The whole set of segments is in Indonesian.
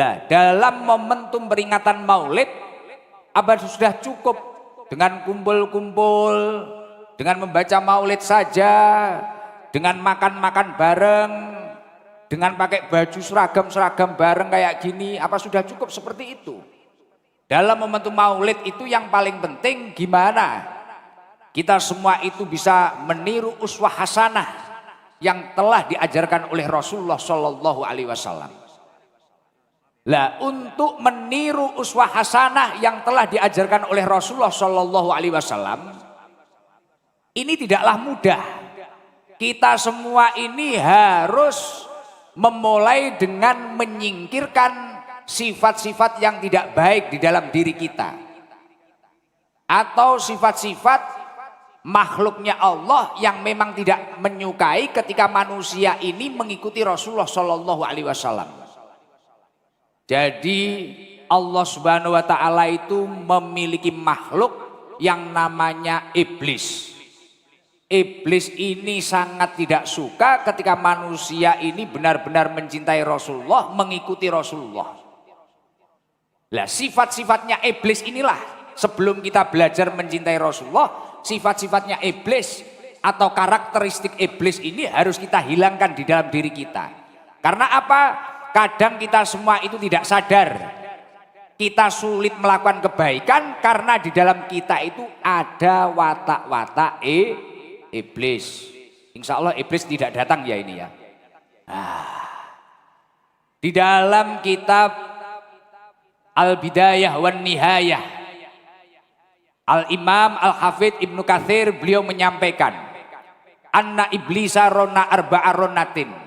Nah, dalam momentum peringatan Maulid, apa sudah cukup dengan kumpul-kumpul, dengan membaca Maulid saja, dengan makan-makan bareng, dengan pakai baju seragam-seragam bareng kayak gini, apa sudah cukup seperti itu? Dalam momentum Maulid itu yang paling penting gimana kita semua itu bisa meniru uswah hasanah yang telah diajarkan oleh Rasulullah Shallallahu Alaihi Wasallam. Lah, untuk meniru uswah hasanah yang telah diajarkan oleh Rasulullah Shallallahu Alaihi Wasallam ini tidaklah mudah. Kita semua ini harus memulai dengan menyingkirkan sifat-sifat yang tidak baik di dalam diri kita, atau sifat-sifat makhluknya Allah yang memang tidak menyukai ketika manusia ini mengikuti Rasulullah Shallallahu Alaihi Wasallam. Jadi Allah Subhanahu wa Ta'ala itu memiliki makhluk yang namanya iblis. Iblis ini sangat tidak suka ketika manusia ini benar-benar mencintai Rasulullah, mengikuti Rasulullah. Lah, sifat-sifatnya iblis inilah, sebelum kita belajar mencintai Rasulullah, sifat-sifatnya iblis atau karakteristik iblis ini harus kita hilangkan di dalam diri kita. Karena apa? Kadang kita semua itu tidak sadar, kita sulit melakukan kebaikan karena di dalam kita itu ada watak-watak iblis. Insya Allah iblis tidak datang ya ini ya. Di dalam kitab Al-Bidayah wan Nihayah, Al-Imam Al-Hafidh Ibnu Katsir beliau menyampaikan, anna iblisa rona arba'a ronatin.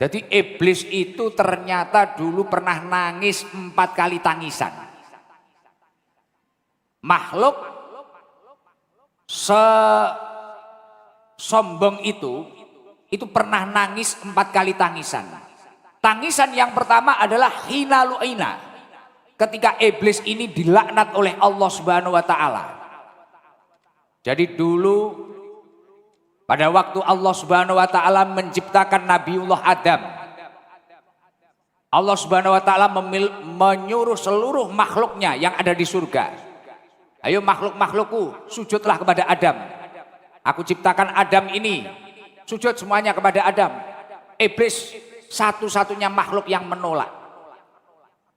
Jadi iblis itu ternyata dulu pernah nangis 4 kali tangisan. Makhluk sesombong itu pernah nangis 4 kali tangisan. Tangisan yang pertama adalah hina lu'ina, ketika iblis ini dilaknat oleh Allah Subhanahu wa Ta'ala. Jadi dulu pada waktu Allah Subhanahu wa Ta'ala menciptakan Nabiullah Adam, Allah Subhanahu wa Ta'ala menyuruh seluruh makhluknya yang ada di surga, ayo makhluk-makhlukku sujudlah kepada Adam. Aku ciptakan Adam ini, sujud semuanya kepada Adam. Iblis satu-satunya makhluk yang menolak.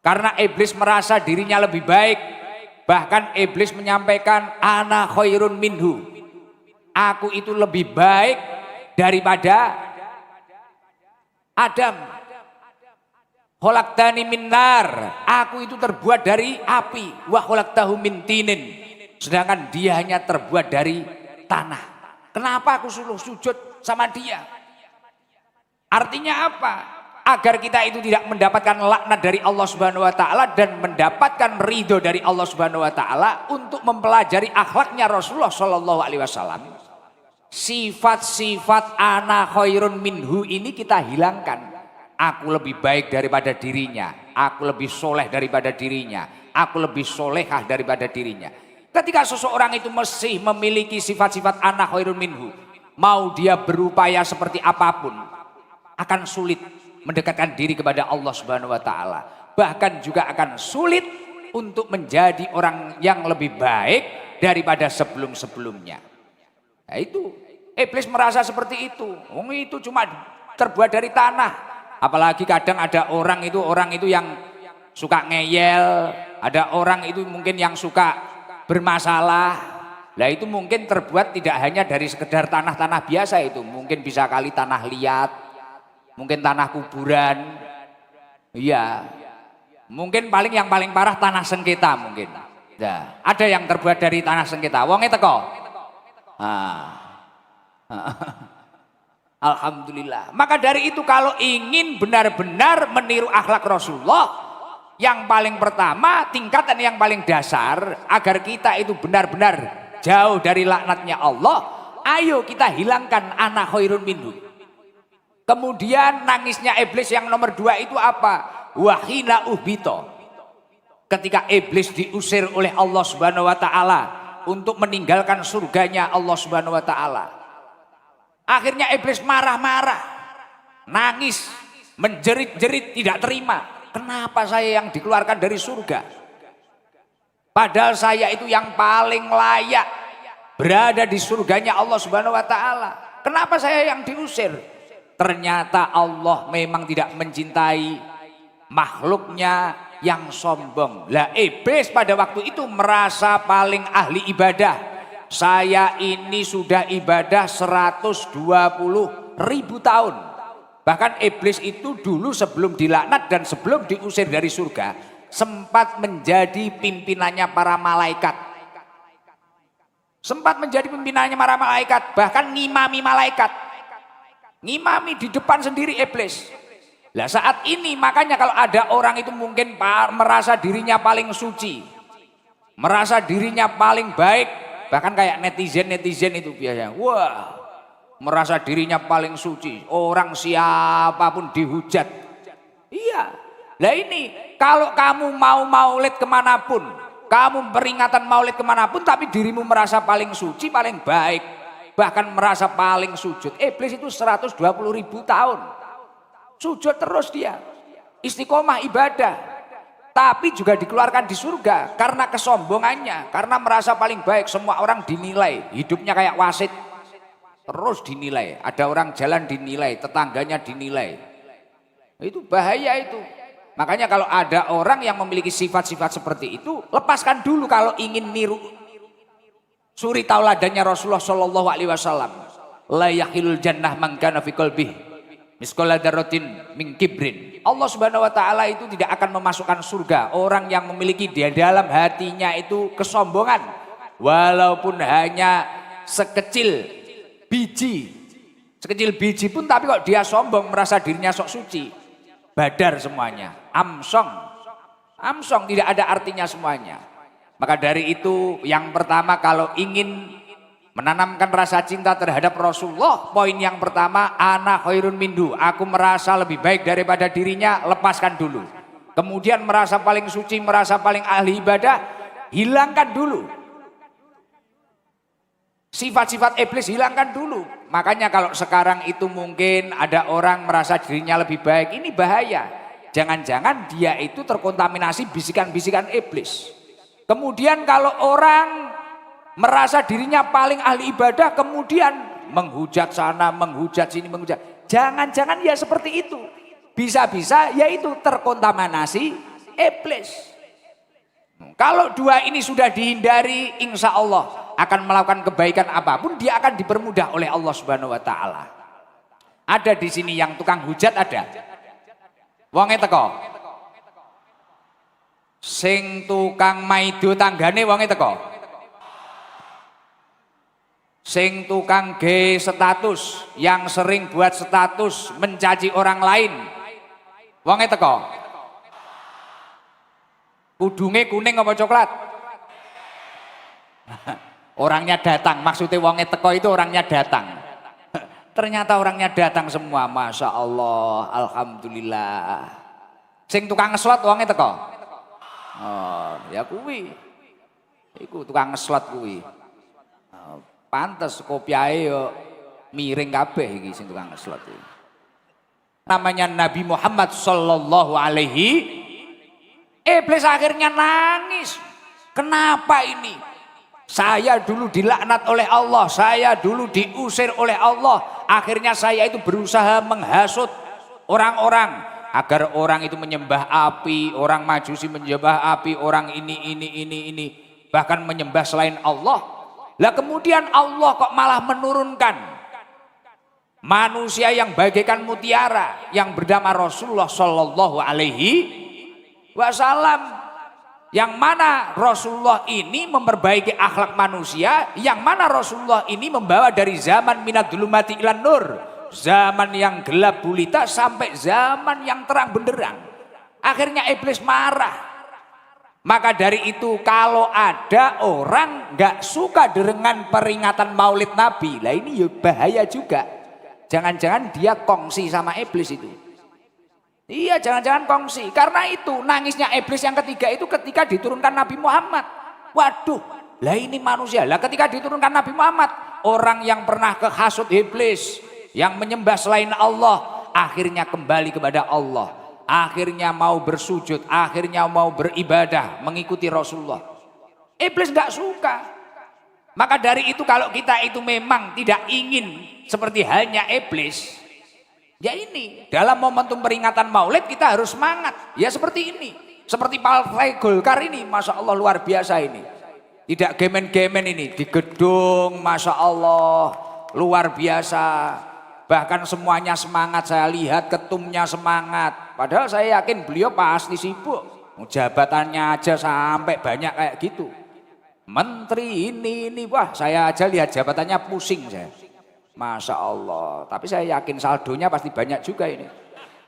Karena iblis merasa dirinya lebih baik. Bahkan iblis menyampaikan, ana khairun minhu, aku itu lebih baik daripada Adam. Khalaqtani min nar, aku itu terbuat dari api, wa khalaqtahu min tinin, sedangkan dia hanya terbuat dari tanah. Kenapa aku suruh sujud sama dia? Artinya apa? Agar kita itu tidak mendapatkan laknat dari Allah Subhanahu wa Ta'ala dan mendapatkan ridho dari Allah Subhanahu wa Ta'ala, untuk mempelajari akhlaknya Rasulullah Shallallahu Alaihi Wasallam. Sifat-sifat ana khairun minhu ini kita hilangkan. Aku lebih baik daripada dirinya, aku lebih soleh daripada dirinya, aku lebih solehah daripada dirinya. Ketika seseorang itu masih memiliki sifat-sifat ana khairun minhu, mau dia berupaya seperti apapun, akan sulit mendekatkan diri kepada Allah Subhanahu wa Ta'ala. Bahkan juga akan sulit untuk menjadi orang yang lebih baik daripada sebelum-sebelumnya. Nah, itu iblis merasa seperti itu. Itu cuma terbuat dari tanah. Apalagi kadang ada orang itu yang suka ngeyel, ada orang itu mungkin yang suka bermasalah. Lah itu mungkin terbuat tidak hanya dari sekedar tanah-tanah biasa, itu mungkin bisa kali tanah liat, mungkin tanah kuburan. Iya. Mungkin yang paling parah tanah sengketa mungkin. Nah, ada yang terbuat dari tanah sengketa. Wonge teko. Alhamdulillah. Maka dari itu kalau ingin benar-benar meniru akhlak Rasulullah, yang paling pertama, tingkatan yang paling dasar agar kita itu benar-benar jauh dari laknatnya Allah, ayo kita hilangkan ana khairun minhu. Kemudian nangisnya iblis yang nomor 2 itu apa? Wahina uhbito. Ketika iblis diusir oleh Allah Subhanahu wa Ta'ala untuk meninggalkan surganya Allah Subhanahu wa Ta'ala, akhirnya iblis marah-marah, nangis, menjerit-jerit, tidak terima. kenapa saya yang dikeluarkan dari surga? Padahal saya itu yang paling layak berada di surganya Allah Subhanahu wa taala. Kenapa saya yang diusir? Ternyata Allah memang tidak mencintai makhluknya yang sombong. Lah iblis pada waktu itu merasa paling ahli ibadah. Saya ini sudah ibadah 120.000 tahun. Bahkan iblis itu dulu sebelum dilaknat dan sebelum diusir dari surga sempat menjadi pimpinannya para malaikat. Sempat menjadi pimpinannya para malaikat, bahkan ngimami malaikat. Ngimami di depan sendiri iblis. Lah saat ini makanya kalau ada orang itu mungkin merasa dirinya paling suci, merasa dirinya paling baik, bahkan kayak netizen itu biasanya, wah merasa dirinya paling suci, orang siapapun dihujat. Iya, lah ini kalau kamu mau maulid kemanapun, kamu peringatan maulid kemanapun tapi dirimu merasa paling suci, paling baik, bahkan merasa paling sujud. Iblis itu 120.000 tahun sujud terus dia, istiqomah ibadah, tapi juga dikeluarkan di surga karena kesombongannya, karena merasa paling baik. Semua orang dinilai, hidupnya kayak wasit, terus dinilai. Ada orang jalan dinilai, tetangganya dinilai. Itu bahaya itu. Makanya kalau ada orang yang memiliki sifat-sifat seperti itu, lepaskan dulu kalau ingin niru suri tauladannya Rasulullah Shallallahu Alaihi Wasallam. La yakhilul jannah man kana fi qalbih misqala dzarratin min kibrin. Allah Subhanahu wa taala itu tidak akan memasukkan surga orang yang memiliki di dalam hatinya itu kesombongan, walaupun hanya sekecil biji. Sekecil biji pun tapi kok dia sombong, merasa dirinya sok suci. Badar semuanya, amsong tidak ada artinya semuanya. Maka dari itu yang pertama kalau ingin menanamkan rasa cinta terhadap Rasulullah, poin yang pertama, ana khairun minhu, aku merasa lebih baik daripada dirinya, lepaskan dulu. Kemudian merasa paling suci, merasa paling ahli ibadah, hilangkan dulu. Sifat-sifat iblis hilangkan dulu. Makanya kalau sekarang itu mungkin ada orang merasa dirinya lebih baik, ini bahaya. Jangan-jangan dia itu terkontaminasi bisikan-bisikan iblis. Kemudian kalau orang merasa dirinya paling ahli ibadah, kemudian menghujat sana, menghujat sini, menghujat. Jangan-jangan ya seperti itu. Bisa-bisa yaitu terkontaminasi iblis. Kalau dua ini sudah dihindari, insya Allah akan melakukan kebaikan apapun dia akan dipermudah oleh Allah Subhanahu wa taala. Ada di sini yang tukang hujat ada. Wonge teko. Sing tukang maido tanggane wonge teko. Sing tukang ge status, yang sering buat status mencaci orang lain. Wonge teko. Kudunge kuning apa coklat? Orangnya datang, maksudnya wonge teko itu orangnya datang. Ternyata orangnya datang semua, masya Allah, alhamdulillah. Sing tukang ngeslot wonge teko. Oh, ya kuwi. Iku tukang ngeslot kuwi. Pantes kopiahe yo miring kabeh iki sing tukang ngeslot iki. Namanya Nabi Muhammad sallallahu alaihi. Iblis akhirnya nangis. Kenapa ini? Saya dulu dilaknat oleh Allah, saya dulu diusir oleh Allah. Akhirnya saya itu berusaha menghasut orang-orang agar orang itu menyembah api, orang Majusi menyembah api, orang ini, bahkan menyembah selain Allah. Lah kemudian Allah kok malah menurunkan manusia yang bagaikan mutiara yang bernama Rasulullah Shallallahu Alaihi Wasallam. Yang mana Rasulullah ini memperbaiki akhlak manusia, yang mana Rasulullah ini membawa dari zaman minadulumati ilan nur, zaman yang gelap gulita sampai zaman yang terang benderang. Akhirnya iblis marah. Maka dari itu kalau ada orang nggak suka dengan peringatan Maulid Nabi, lah ini ya bahaya juga. Jangan-jangan dia kongsi sama iblis itu. Iya, jangan-jangan kongsi. Karena itu nangisnya iblis yang ketiga itu ketika diturunkan Nabi Muhammad. Waduh, lah ini manusia. Lah ketika diturunkan Nabi Muhammad, orang yang pernah kehasut iblis, yang menyembah selain Allah, akhirnya kembali kepada Allah. akhirnya mau bersujud, akhirnya mau beribadah mengikuti Rasulullah. Iblis nggak suka. Maka dari itu kalau kita itu memang tidak ingin seperti halnya iblis, ya ini dalam momentum peringatan Maulid kita harus semangat. Ya seperti ini, seperti Partai Golkar ini, masya Allah luar biasa ini. Tidak gemen-gemen ini di gedung, masya Allah luar biasa. Bahkan semuanya semangat, saya lihat ketumnya semangat. Padahal saya yakin beliau pasti sibuk. Jabatannya aja sampai banyak kayak gitu. Menteri ini, wah saya aja lihat jabatannya pusing saya. Masya Allah. Tapi saya yakin saldonya pasti banyak juga ini.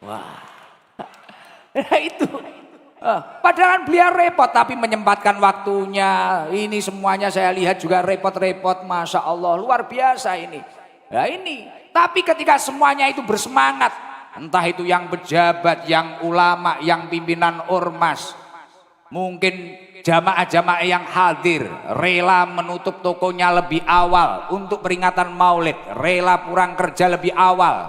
Wah, itu. Padahal beliau repot tapi menyempatkan waktunya. Ini semuanya saya lihat juga repot-repot. Masya Allah luar biasa ini. Nah ini. Tapi ketika semuanya itu bersemangat, entah itu yang pejabat, yang ulama, yang pimpinan ormas, mungkin jamaah-jamaah yang hadir, rela menutup tokonya lebih awal untuk peringatan Maulid, rela pulang kerja lebih awal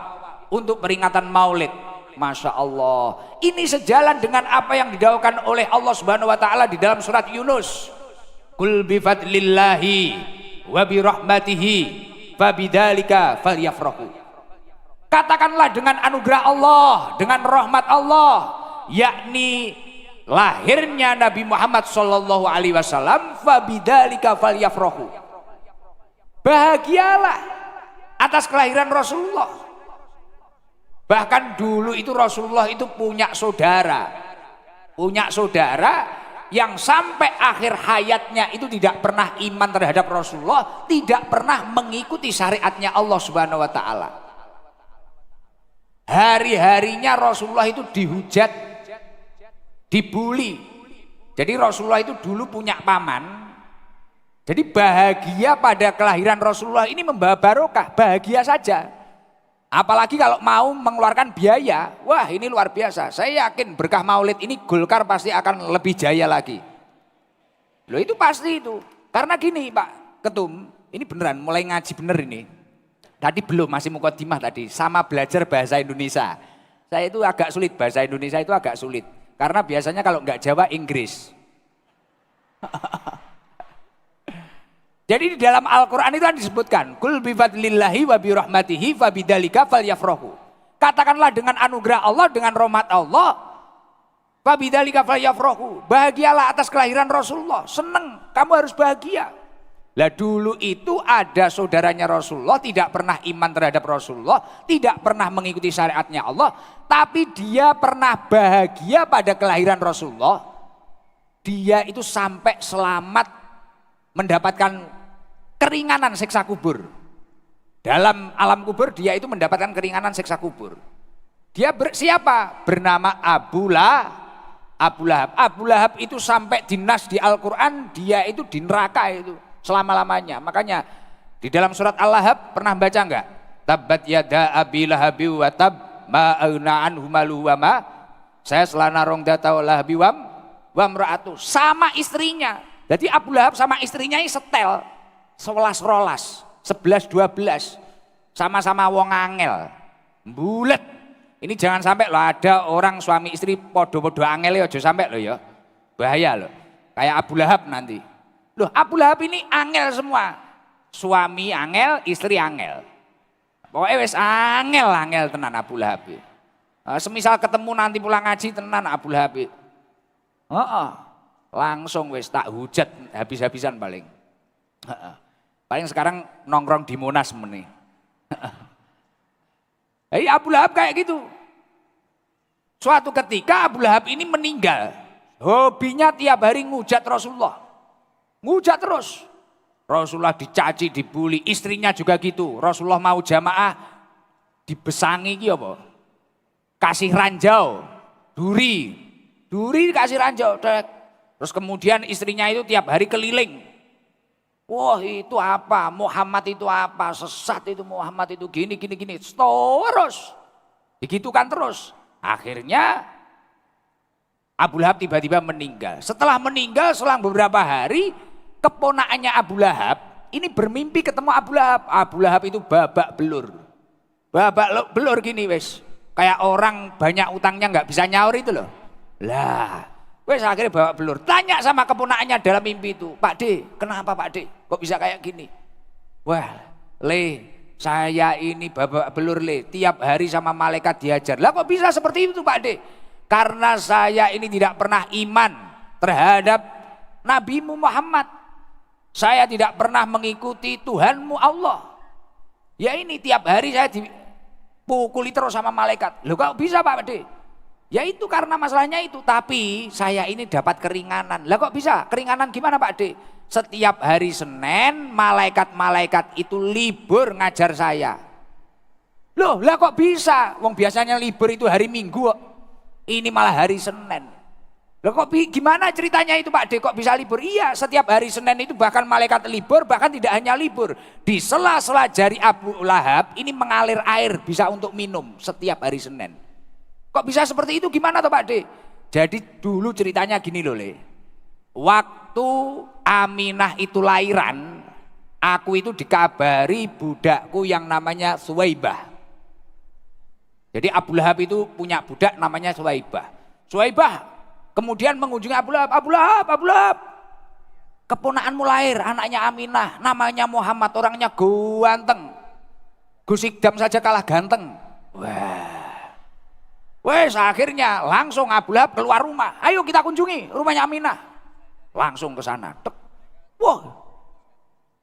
untuk peringatan Maulid. Masya Allah, ini sejalan dengan apa yang didakwakan oleh Allah Subhanahu Wa Taala di dalam surat Yunus. Qul bi fadlillahi wa bi rahmatihi fabidzalika falyafrahu. Katakanlah dengan anugerah Allah, dengan rahmat Allah, yakni lahirnya Nabi Muhammad sallallahu alaihi wasallam, fabidzalika falyafrahu. Bahagialah atas kelahiran Rasulullah. Bahkan dulu itu Rasulullah itu punya saudara yang sampai akhir hayatnya itu tidak pernah iman terhadap Rasulullah, tidak pernah mengikuti syariatnya Allah Subhanahu Wa Taala. Hari-harinya Rasulullah itu dihujat, dibully. Jadi Rasulullah itu dulu punya paman. Jadi bahagia pada kelahiran Rasulullah ini membawa barokah, bahagia saja. Apalagi kalau mau mengeluarkan biaya, wah ini luar biasa. Saya yakin berkah Maulid ini Golkar pasti akan lebih jaya lagi. Loh itu pasti itu. Karena gini Pak Ketum, ini beneran mulai ngaji bener ini. Tadi belum, masih mukadimah tadi, sama belajar bahasa Indonesia. Saya itu agak sulit, bahasa Indonesia itu agak sulit. Karena biasanya kalau nggak Jawa, Inggris. Jadi di dalam Al-Quran itu kan disebutkan, Qul bi fadlillahi wa bi rahmatihi fabidzalika falyafrahu. Katakanlah dengan anugerah Allah, dengan rahmat Allah, fabidzalika falyafrahu. Bahagialah atas kelahiran Rasulullah, seneng, kamu harus bahagia. Lah dulu itu ada saudaranya Rasulullah, tidak pernah iman terhadap Rasulullah, tidak pernah mengikuti syariatnya Allah, tapi dia pernah bahagia pada kelahiran Rasulullah. Dia itu sampai selamat mendapatkan keringanan siksa kubur. Dalam alam kubur dia itu mendapatkan keringanan siksa kubur. Dia siapa? Bernama Abu Lahab. Abu Lahab itu sampai dinas di Al-Quran, dia itu di neraka itu selama-lamanya. Makanya di dalam surat Al-Lahab pernah baca enggak? Tabbat yada abi lahabi wa tab ma aghna anhu maluhu wa ma saya selana rong data lahabi wa mra'atu. Sama istrinya. Jadi Abu Lahab sama istrinya ini setel 11 rolas, 11 12. Sama-sama wong angel. Bulet. Ini jangan sampai loh ada orang suami istri podo-podo angel ya, aja sampai loh ya. Bahaya loh. Kayak Abu Lahab nanti. Loh Abu Lahab ini angel semua. Suami angel, istri angel. Pokoknya wes angel tenan Abu Lahab. Semisal ketemu nanti pulang ngaji tenan Abu Lahab. Langsung wes tak hujat habis-habisan paling. Paling sekarang nongkrong di Monas meneh. Abu Lahab kayak gitu. Suatu ketika Abu Lahab ini meninggal. Hobinya tiap hari ngujat Rasulullah. Ngujat terus. Rasulullah dicaci, dibully, istrinya juga gitu. Rasulullah mau jamaah dibesangi gitu apa? Kasih ranjau, duri kasih ranjau. Terus kemudian istrinya itu tiap hari keliling. Wah itu apa, Muhammad itu apa, sesat itu Muhammad itu gini. Terus, digitukan terus. Akhirnya Abu Lahab tiba-tiba meninggal. Setelah meninggal selang beberapa hari, keponakannya Abu Lahab ini bermimpi ketemu Abu Lahab. Abu Lahab itu babak belur gini wes. Kayak orang banyak utangnya nggak bisa nyaur itu loh. Lah, wes akhirnya bawa belur. Tanya sama keponakannya dalam mimpi itu, Pak D, kenapa Pak D? Kok bisa kayak gini? Wah, Le, saya ini bawa belur Le, tiap hari sama malaikat diajar. Lah kok bisa seperti itu Pak D? Karena saya ini tidak pernah iman terhadap Nabimu Muhammad. Saya tidak pernah mengikuti Tuhanmu Allah. Ya ini tiap hari saya dipukuli terus sama malaikat. Loh kok bisa Pak D? Ya itu karena masalahnya itu. Tapi saya ini dapat keringanan. Lah kok bisa? Keringanan gimana Pak D? Setiap hari Senin malaikat-malaikat itu libur ngajar saya. Loh lah kok bisa? Wong biasanya libur itu hari Minggu kok. Ini malah hari Senin. Loh kok gimana ceritanya itu Pak D? Kok bisa libur? Iya, setiap hari Senin itu bahkan malaikat libur, bahkan tidak hanya libur. Di sela-sela jari Abu Lahab ini mengalir air bisa untuk minum setiap hari Senin. Kok bisa seperti itu? Gimana toh Pak D? Jadi dulu ceritanya gini loh Le. Waktu Aminah itu lahiran, aku itu dikabari budakku yang namanya Suwaibah. Jadi Abu Lahab itu punya budak namanya Suwaibah. Suwaibah kemudian mengunjungi Abu Lahab. Abu Lahab, Abu Lahab, keponakanmu lahir, anaknya Aminah, namanya Muhammad, orangnya ganteng. Gus Ikdam saja kalah ganteng. Wah, wes akhirnya langsung Abu Lahab keluar rumah. Ayo kita kunjungi rumahnya Aminah. Langsung ke sana. Wah,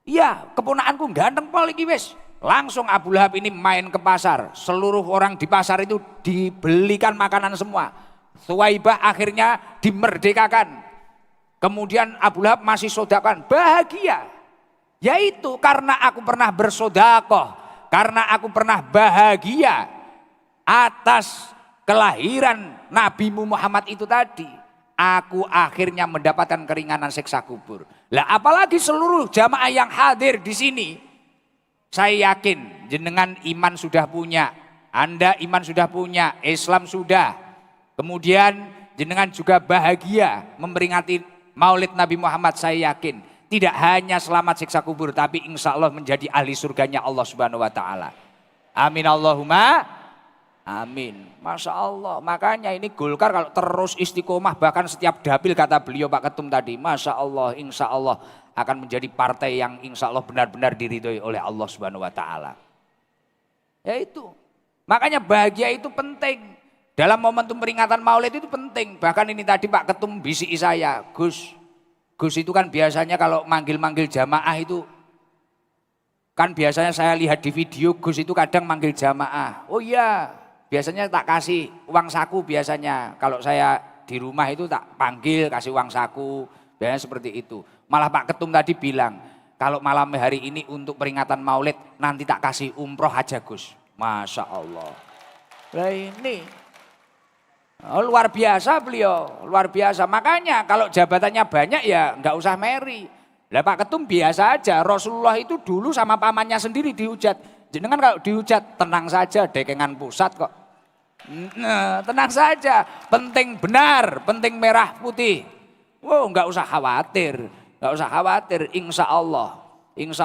iya keponakanku ganteng pol iki wis. Langsung Abu Lahab ini main ke pasar. Seluruh orang di pasar itu dibelikan makanan semua. Suwaibah akhirnya dimerdekakan. Kemudian Abu Lahab masih sodakan, bahagia. Yaitu karena aku pernah bersodakoh, karena aku pernah bahagia atas kelahiran Nabimu Muhammad itu tadi. Aku akhirnya mendapatkan keringanan siksa kubur. Lah apalagi seluruh jamaah yang hadir di sini, saya yakin jenengan iman sudah punya, Anda iman sudah punya, Islam sudah. Kemudian jenengan juga bahagia memperingati Maulid Nabi Muhammad. Saya yakin tidak hanya selamat siksa kubur, tapi insya Allah menjadi ahli surganya Allah Subhanahu Wa Taala. Amin Allahumma amin. Masya Allah. Makanya ini Golkar kalau terus istiqomah, bahkan setiap dapil kata beliau Pak Ketum tadi, Masya Allah, insya Allah akan menjadi partai yang insya Allah benar-benar diridhoi oleh Allah Subhanahu Wa Taala. Ya itu. Makanya bahagia itu penting. Dalam momentum peringatan Maulid itu penting. Bahkan ini tadi Pak Ketum bisiki saya, Gus itu kan biasanya kalau manggil-manggil jamaah itu, kan biasanya saya lihat di video Gus itu kadang manggil jamaah. Oh iya, biasanya tak kasih uang saku biasanya. Kalau saya di rumah itu tak panggil kasih uang saku. Biasanya seperti itu. Malah Pak Ketum tadi bilang, kalau malam hari ini untuk peringatan Maulid nanti tak kasih umroh aja Gus. Masya Allah. Nah ini luar biasa beliau, luar biasa. Makanya kalau jabatannya banyak ya nggak usah meri. Lah Pak Ketum biasa aja. Rasulullah itu dulu sama pamannya sendiri dihujat. Jenengan kalau dihujat tenang saja, dekengan pusat kok. Nah, tenang saja, penting benar, penting merah putih. Wow, nggak usah khawatir, nggak usah khawatir. Insya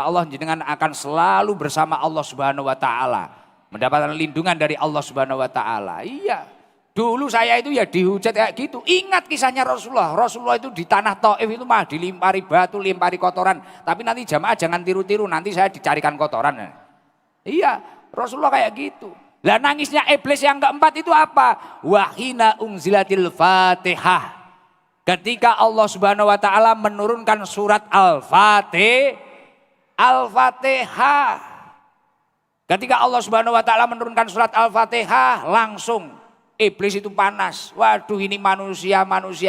Allah jenengan akan selalu bersama Allah Subhanahu Wa Taala, mendapatkan lindungan dari Allah Subhanahu Wa Taala. Iya, dulu saya itu ya dihujat kayak gitu. Ingat kisahnya Rasulullah. Rasulullah itu di tanah Taif itu mah dilimpari batu, limpari kotoran. Tapi nanti jamaah jangan tiru-tiru, nanti saya dicarikan kotoran. Iya, Rasulullah kayak gitu. Lah nangisnya iblis yang keempat itu apa? Wahina unzilatil Fatihah. Ketika Allah Subhanahu Wa Taala menurunkan surat Al-Fatihah. Ketika Allah Subhanahu Wa Taala menurunkan surat Al-Fatihah, langsung iblis itu panas. Waduh, ini manusia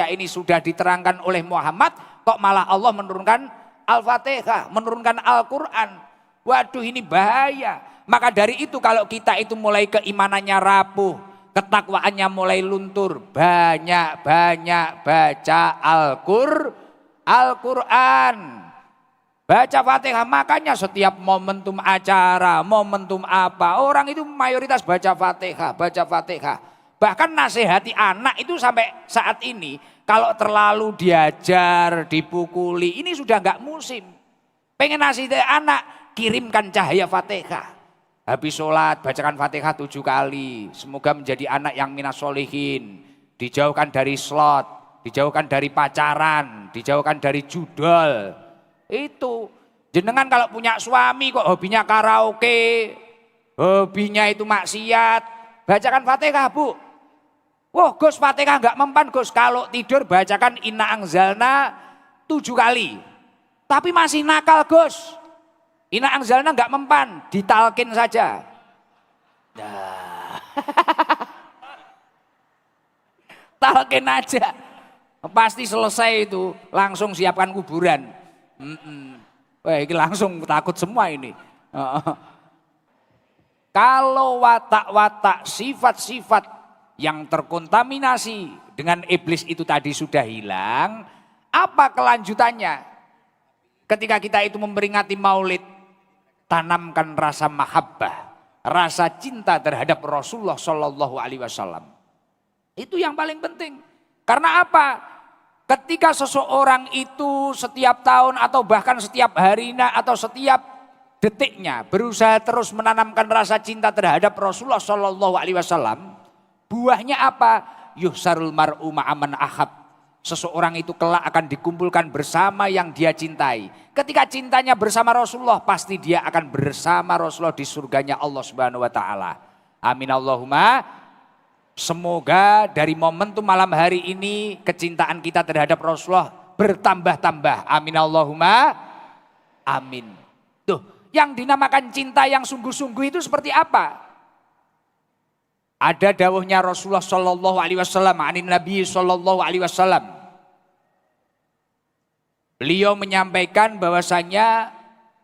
ini sudah diterangkan oleh Muhammad, kok malah Allah menurunkan Al-Fatihah, menurunkan Al-Quran. Waduh, ini bahaya. Maka dari itu kalau kita itu mulai keimanannya rapuh, ketakwaannya mulai luntur, banyak-banyak baca Al-Quran. Baca Fatihah, makanya setiap momentum acara, momentum apa, orang itu mayoritas baca Fatihah, baca Fatihah. Bahkan nasihati anak itu sampai saat ini, kalau terlalu diajar, dipukuli, ini sudah enggak musim. Pengen nasihati anak, kirimkan cahaya Fatihah. Habis sholat bacakan Fatihah 7 kali. Semoga menjadi anak yang minas sholihin. Dijauhkan dari slot, dijauhkan dari pacaran, dijauhkan dari judol. Itu. Jenengan kalau punya suami kok hobinya karaoke, hobinya itu maksiat, bacakan Fatihah, Bu. Wah, Gus, Fatihah enggak mempan, Gus. Kalau tidur bacakan Inna Anzalna 7 kali. Tapi masih nakal, Gus. Inna Anzalna enggak mempan, ditalkin saja. Nah. Talkin aja. Pasti selesai itu, langsung siapkan kuburan. Wah, ini langsung takut semua ini. Kalau watak-watak sifat-sifat yang terkontaminasi dengan iblis itu tadi sudah hilang, apa kelanjutannya? Ketika kita itu memperingati Maulid, tanamkan rasa mahabbah, rasa cinta terhadap Rasulullah Shallallahu Alaihi Wasallam. Itu yang paling penting. Karena apa? Ketika seseorang itu setiap tahun atau bahkan setiap harinya atau setiap detiknya berusaha terus menanamkan rasa cinta terhadap Rasulullah Shallallahu Alaihi Wasallam, buahnya apa? Yuhsarul mar'u ma'aman ahab. Seseorang itu kelak akan dikumpulkan bersama yang dia cintai. Ketika cintanya bersama Rasulullah, pasti dia akan bersama Rasulullah di surganya Allah Subhanahu Wa Taala. Amin Allahumma. Semoga dari momentum malam hari ini kecintaan kita terhadap Rasulullah bertambah-tambah. Amin Allahumma. Amin. Tuh, yang dinamakan cinta yang sungguh-sungguh itu seperti apa? Ada dawuhnya Rasulullah Shallallahu Alaihi Wasallam, anin Nabi Shallallahu Alaihi Wasallam. Beliau menyampaikan bahwasanya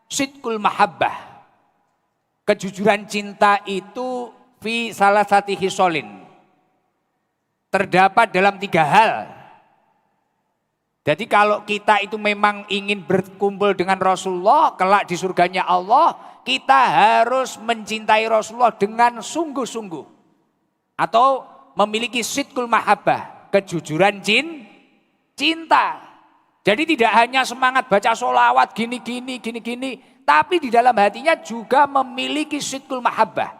sidqul mahabbah, kejujuran cinta itu fi salah satu hisolin, terdapat dalam 3 hal. Jadi kalau kita itu memang ingin berkumpul dengan Rasulullah, kelak di surganya Allah, kita harus mencintai Rasulullah dengan sungguh-sungguh. Atau memiliki sidqul mahabbah, kejujuran cinta. Jadi tidak hanya semangat baca sholawat gini, tapi di dalam hatinya juga memiliki sidqul mahabbah,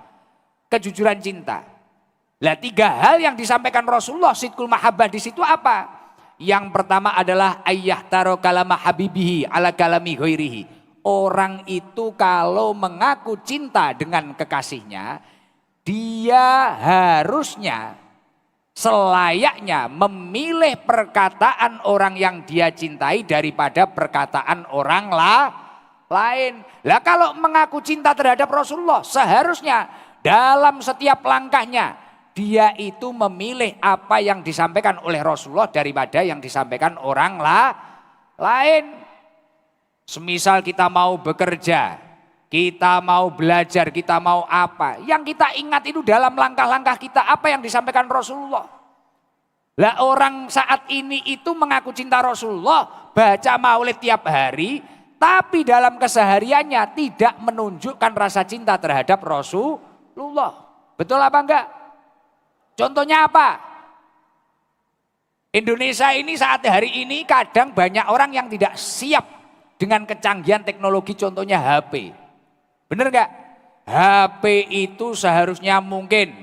kejujuran cinta. Lah 3 hal yang disampaikan Rasulullah sidqul mahabbah di situ apa? Yang pertama adalah ayyah taro kalama habibihi ala kalami ghairihi. Orang itu kalau mengaku cinta dengan kekasihnya, dia harusnya selayaknya memilih perkataan orang yang dia cintai daripada perkataan orang lain. Lah kalau mengaku cinta terhadap Rasulullah, seharusnya dalam setiap langkahnya dia itu memilih apa yang disampaikan oleh Rasulullah daripada yang disampaikan orang lain. Semisal kita mau bekerja, kita mau belajar, kita mau apa, yang kita ingat itu dalam langkah-langkah kita apa yang disampaikan Rasulullah. Lah orang saat ini itu mengaku cinta Rasulullah, baca maulid tiap hari, tapi dalam kesehariannya tidak menunjukkan rasa cinta terhadap Rasulullah. Betul apa enggak? Contohnya apa? Indonesia ini saat hari ini kadang banyak orang yang tidak siap dengan kecanggihan teknologi, contohnya HP. Bener enggak? HP itu seharusnya mungkin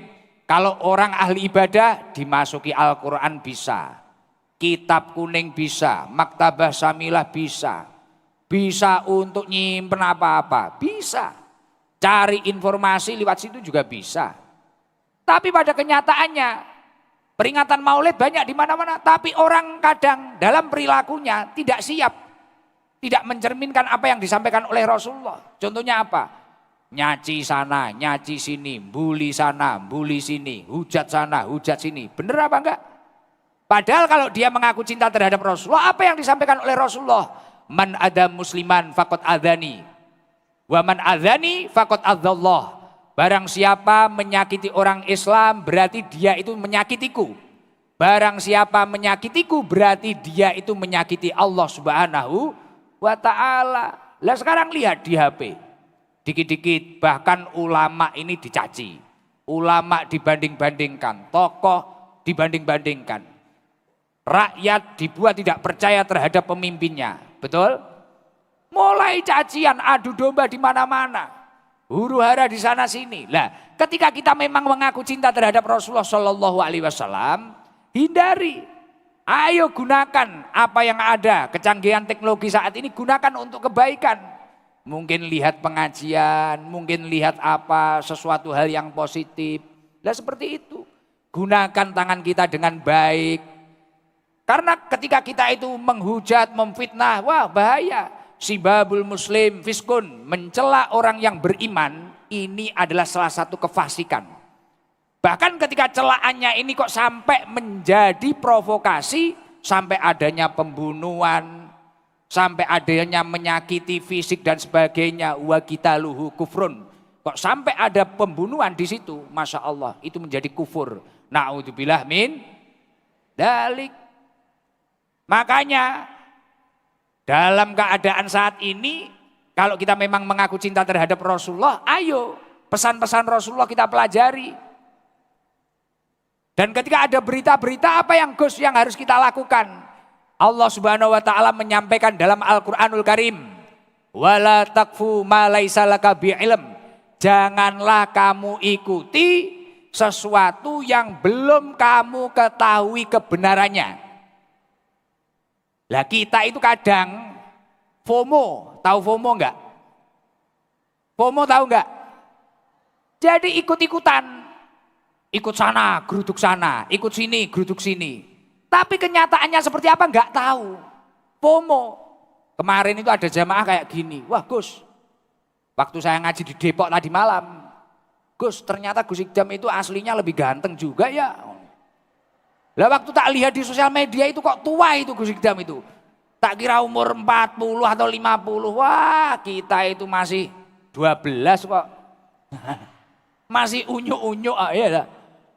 kalau orang ahli ibadah dimasuki Al-Quran bisa, kitab kuning bisa, maktabah samilah bisa, bisa untuk nyimpen apa-apa, bisa. Cari informasi lewat situ juga bisa. Tapi pada kenyataannya peringatan maulid banyak di mana-mana, tapi orang kadang dalam perilakunya tidak siap, tidak mencerminkan apa yang disampaikan oleh Rasulullah. Contohnya apa? Nyaci sana, nyaci sini, bully sana, bully sini, hujat sana, hujat sini. Bener apa enggak? Padahal kalau dia mengaku cinta terhadap Rasulullah, apa yang disampaikan oleh Rasulullah? Man ada musliman faqad adhani, wa man adhani faqad adzallah. Barang siapa menyakiti orang Islam berarti dia itu menyakitiku. Barang siapa menyakitiku berarti dia itu menyakiti Allah Subhanahu wa Ta'ala. Lah sekarang lihat di HP. Dikit-dikit bahkan ulama ini dicaci. Ulama dibanding-bandingkan, tokoh dibanding-bandingkan. Rakyat dibuat tidak percaya terhadap pemimpinnya. Betul? Mulai cacian, adu domba di mana-mana. huru-hara di sana sini. Lah, ketika kita memang mengaku cinta terhadap Rasulullah Shallallahu Alaihi Wasallam, hindari. Ayo gunakan apa yang ada, kecanggihan teknologi saat ini gunakan untuk kebaikan. Mungkin lihat pengajian, mungkin lihat apa, sesuatu hal yang positif. Lah seperti itu. Gunakan tangan kita dengan baik. Karena ketika kita itu menghujat, memfitnah, wah bahaya. Sibabul muslim fiskun, mencela orang yang beriman, ini adalah salah satu kefasikan. Bahkan ketika celaannya ini kok sampai menjadi provokasi, sampai adanya pembunuhan, sampai adanya menyakiti fisik dan sebagainya, wa qitaluhu kufrun. Kok sampai ada pembunuhan di situ, Masya Allah, itu menjadi kufur. Na'udzubillah min dalik. Makanya dalam keadaan saat ini, kalau kita memang mengaku cinta terhadap Rasulullah, ayo pesan-pesan Rasulullah kita pelajari. Dan ketika ada berita-berita apa yang Gus yang harus kita lakukan? Allah Subhanahu wa taala menyampaikan dalam Al-Qur'anul Karim, "Wala taqfu ma laisa laka bi'ilm." Janganlah kamu ikuti sesuatu yang belum kamu ketahui kebenarannya. Lah kita itu kadang FOMO, tahu FOMO enggak? FOMO tahu enggak? Jadi ikut-ikutan. Ikut sana, geruduk sana, ikut sini, geruduk sini. Tapi kenyataannya seperti apa enggak tahu. FOMO. Kemarin itu ada jamaah kayak gini. Wah Gus, waktu saya ngaji di Depok tadi malam. Gus, ternyata Gus Ikdam itu aslinya lebih ganteng juga ya. Lah waktu tak lihat di sosial media itu kok tua itu Gus Ikdam itu. Tak kira umur 40 atau 50. Wah kita itu masih 12 kok. Masih unyu-unyu ya lah.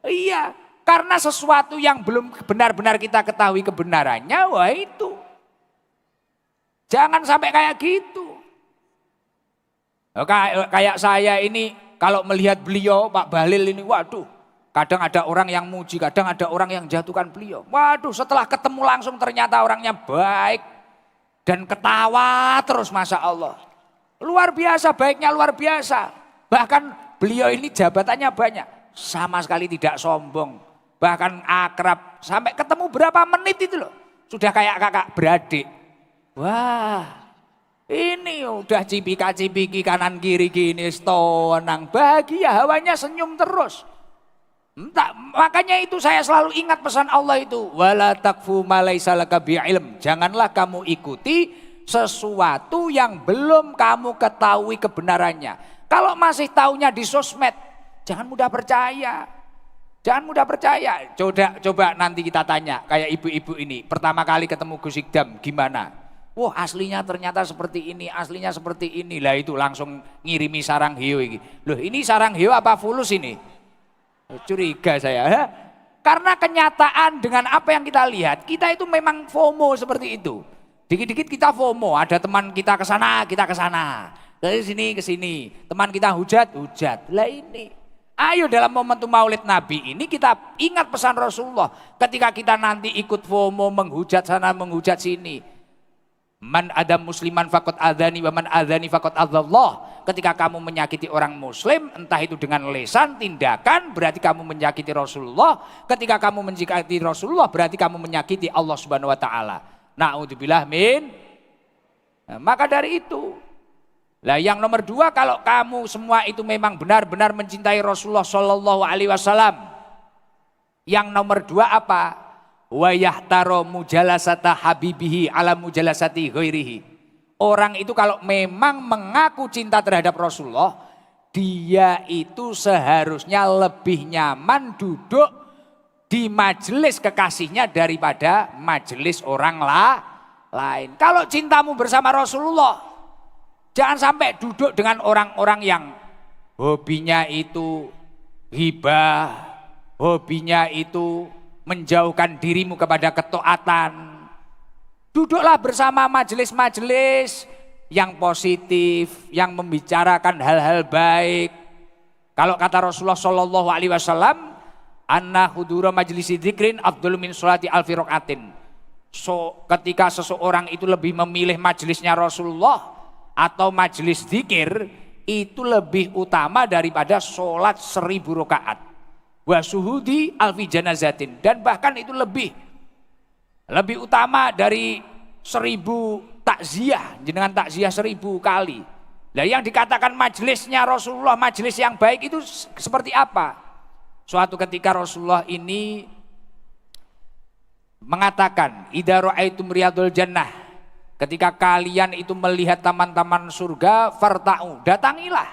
Iya, karena sesuatu yang belum benar-benar kita ketahui kebenarannya, wah itu. Jangan sampai kayak gitu. Kayak saya ini, kalau melihat beliau, Pak Bahlil ini, waduh. Kadang ada orang yang muji, kadang ada orang yang jatuhkan beliau. Waduh, setelah ketemu langsung ternyata orangnya baik. Dan ketawa terus, Masya Allah. Luar biasa, baiknya luar biasa. Bahkan beliau ini jabatannya banyak. Sama sekali tidak sombong, bahkan akrab, sampai ketemu berapa menit itu loh, sudah kayak kakak beradik. Wah, ini udah cipika-cipiki kanan kiri gini, tenang, bahagia, hawanya senyum terus. Entah, makanya itu saya selalu ingat pesan Allah itu, wala taqfu ma laisa laka bi'ilm. Janganlah kamu ikuti sesuatu yang belum kamu ketahui kebenarannya. Kalau masih taunya di sosmed, jangan mudah percaya. Jangan mudah percaya. Coba nanti kita tanya kayak ibu-ibu ini. Pertama kali ketemu Gus Ikdam gimana? Wah aslinya ternyata seperti ini, aslinya seperti ini. Lah itu langsung ngirimi sarang hiu ini. Loh ini sarang hiu apa fulus ini? Curiga saya. Karena kenyataan dengan apa yang kita lihat, kita itu memang FOMO seperti itu. Dikit-dikit kita FOMO, ada teman kita ke sana, kita ke sana. Dari sini ke sini, teman kita hujat. Lah ini, ayo dalam momentum Maulid Nabi ini kita ingat pesan Rasulullah. Ketika kita nanti ikut FOMO, menghujat sana, menghujat sini. Man adam musliman faqad adzani wa man adzani faqad adzallah. Ketika kamu menyakiti orang muslim, entah itu dengan lisan, tindakan, berarti kamu menyakiti Rasulullah. Ketika kamu menyakiti Rasulullah, berarti kamu menyakiti Allah Subhanahu wa taala. Na'udzubillah min. Nah, maka dari itu, lah yang nomor dua, kalau kamu semua itu memang benar-benar mencintai Rasulullah Shallallahu Alaihi Wasallam, yang nomor dua apa? Wa yahtaro mujalasata habibihi ala mujalasati ghairihi. Orang itu kalau memang mengaku cinta terhadap Rasulullah, dia itu seharusnya lebih nyaman duduk di majelis kekasihnya daripada majelis orang lain. Kalau cintamu bersama Rasulullah, jangan sampai duduk dengan orang-orang yang hobinya itu hibah, hobinya itu menjauhkan dirimu kepada ketaatan. Duduklah bersama majelis-majelis yang positif, yang membicarakan hal-hal baik. Kalau kata Rasulullah Shallallahu Alaihi Wasallam, anna hudura majlisi dzikrin afdalu min sholati alfi rakaatin. So, ketika seseorang itu lebih memilih majelisnya Rasulullah atau majelis zikir, itu lebih utama daripada sholat 1000 rakaat. Wa syuhudi alfi janazatin, dan bahkan itu lebih utama dari 1000 takziah, jenengan takziah 1000 kali. Nah, yang dikatakan majelisnya Rasulullah majelis yang baik itu seperti apa? Suatu ketika Rasulullah ini mengatakan, idza ra'aitum riyadul jannah, ketika kalian itu melihat taman-taman surga, farta'u, datangilah.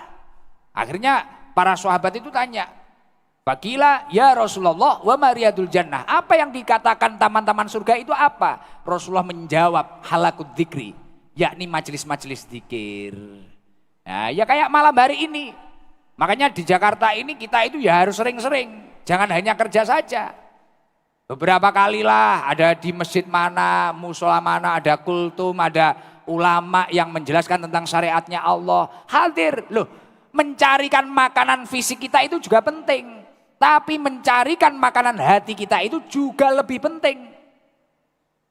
Akhirnya para sahabat itu tanya, Fakila ya Rasulullah wa mariyadul jannah, apa yang dikatakan taman-taman surga itu apa? Rasulullah menjawab, halakut dzikri, yakni majelis-majelis zikir. Nah, ya kayak malam hari ini. Makanya di Jakarta ini kita itu ya harus sering-sering, jangan hanya kerja saja. Beberapa kalilah ada di masjid mana, musola mana, ada kultum, ada ulama yang menjelaskan tentang syariatnya Allah. Hadir loh, mencarikan makanan fisik kita itu juga penting. Tapi mencarikan makanan hati kita itu juga lebih penting.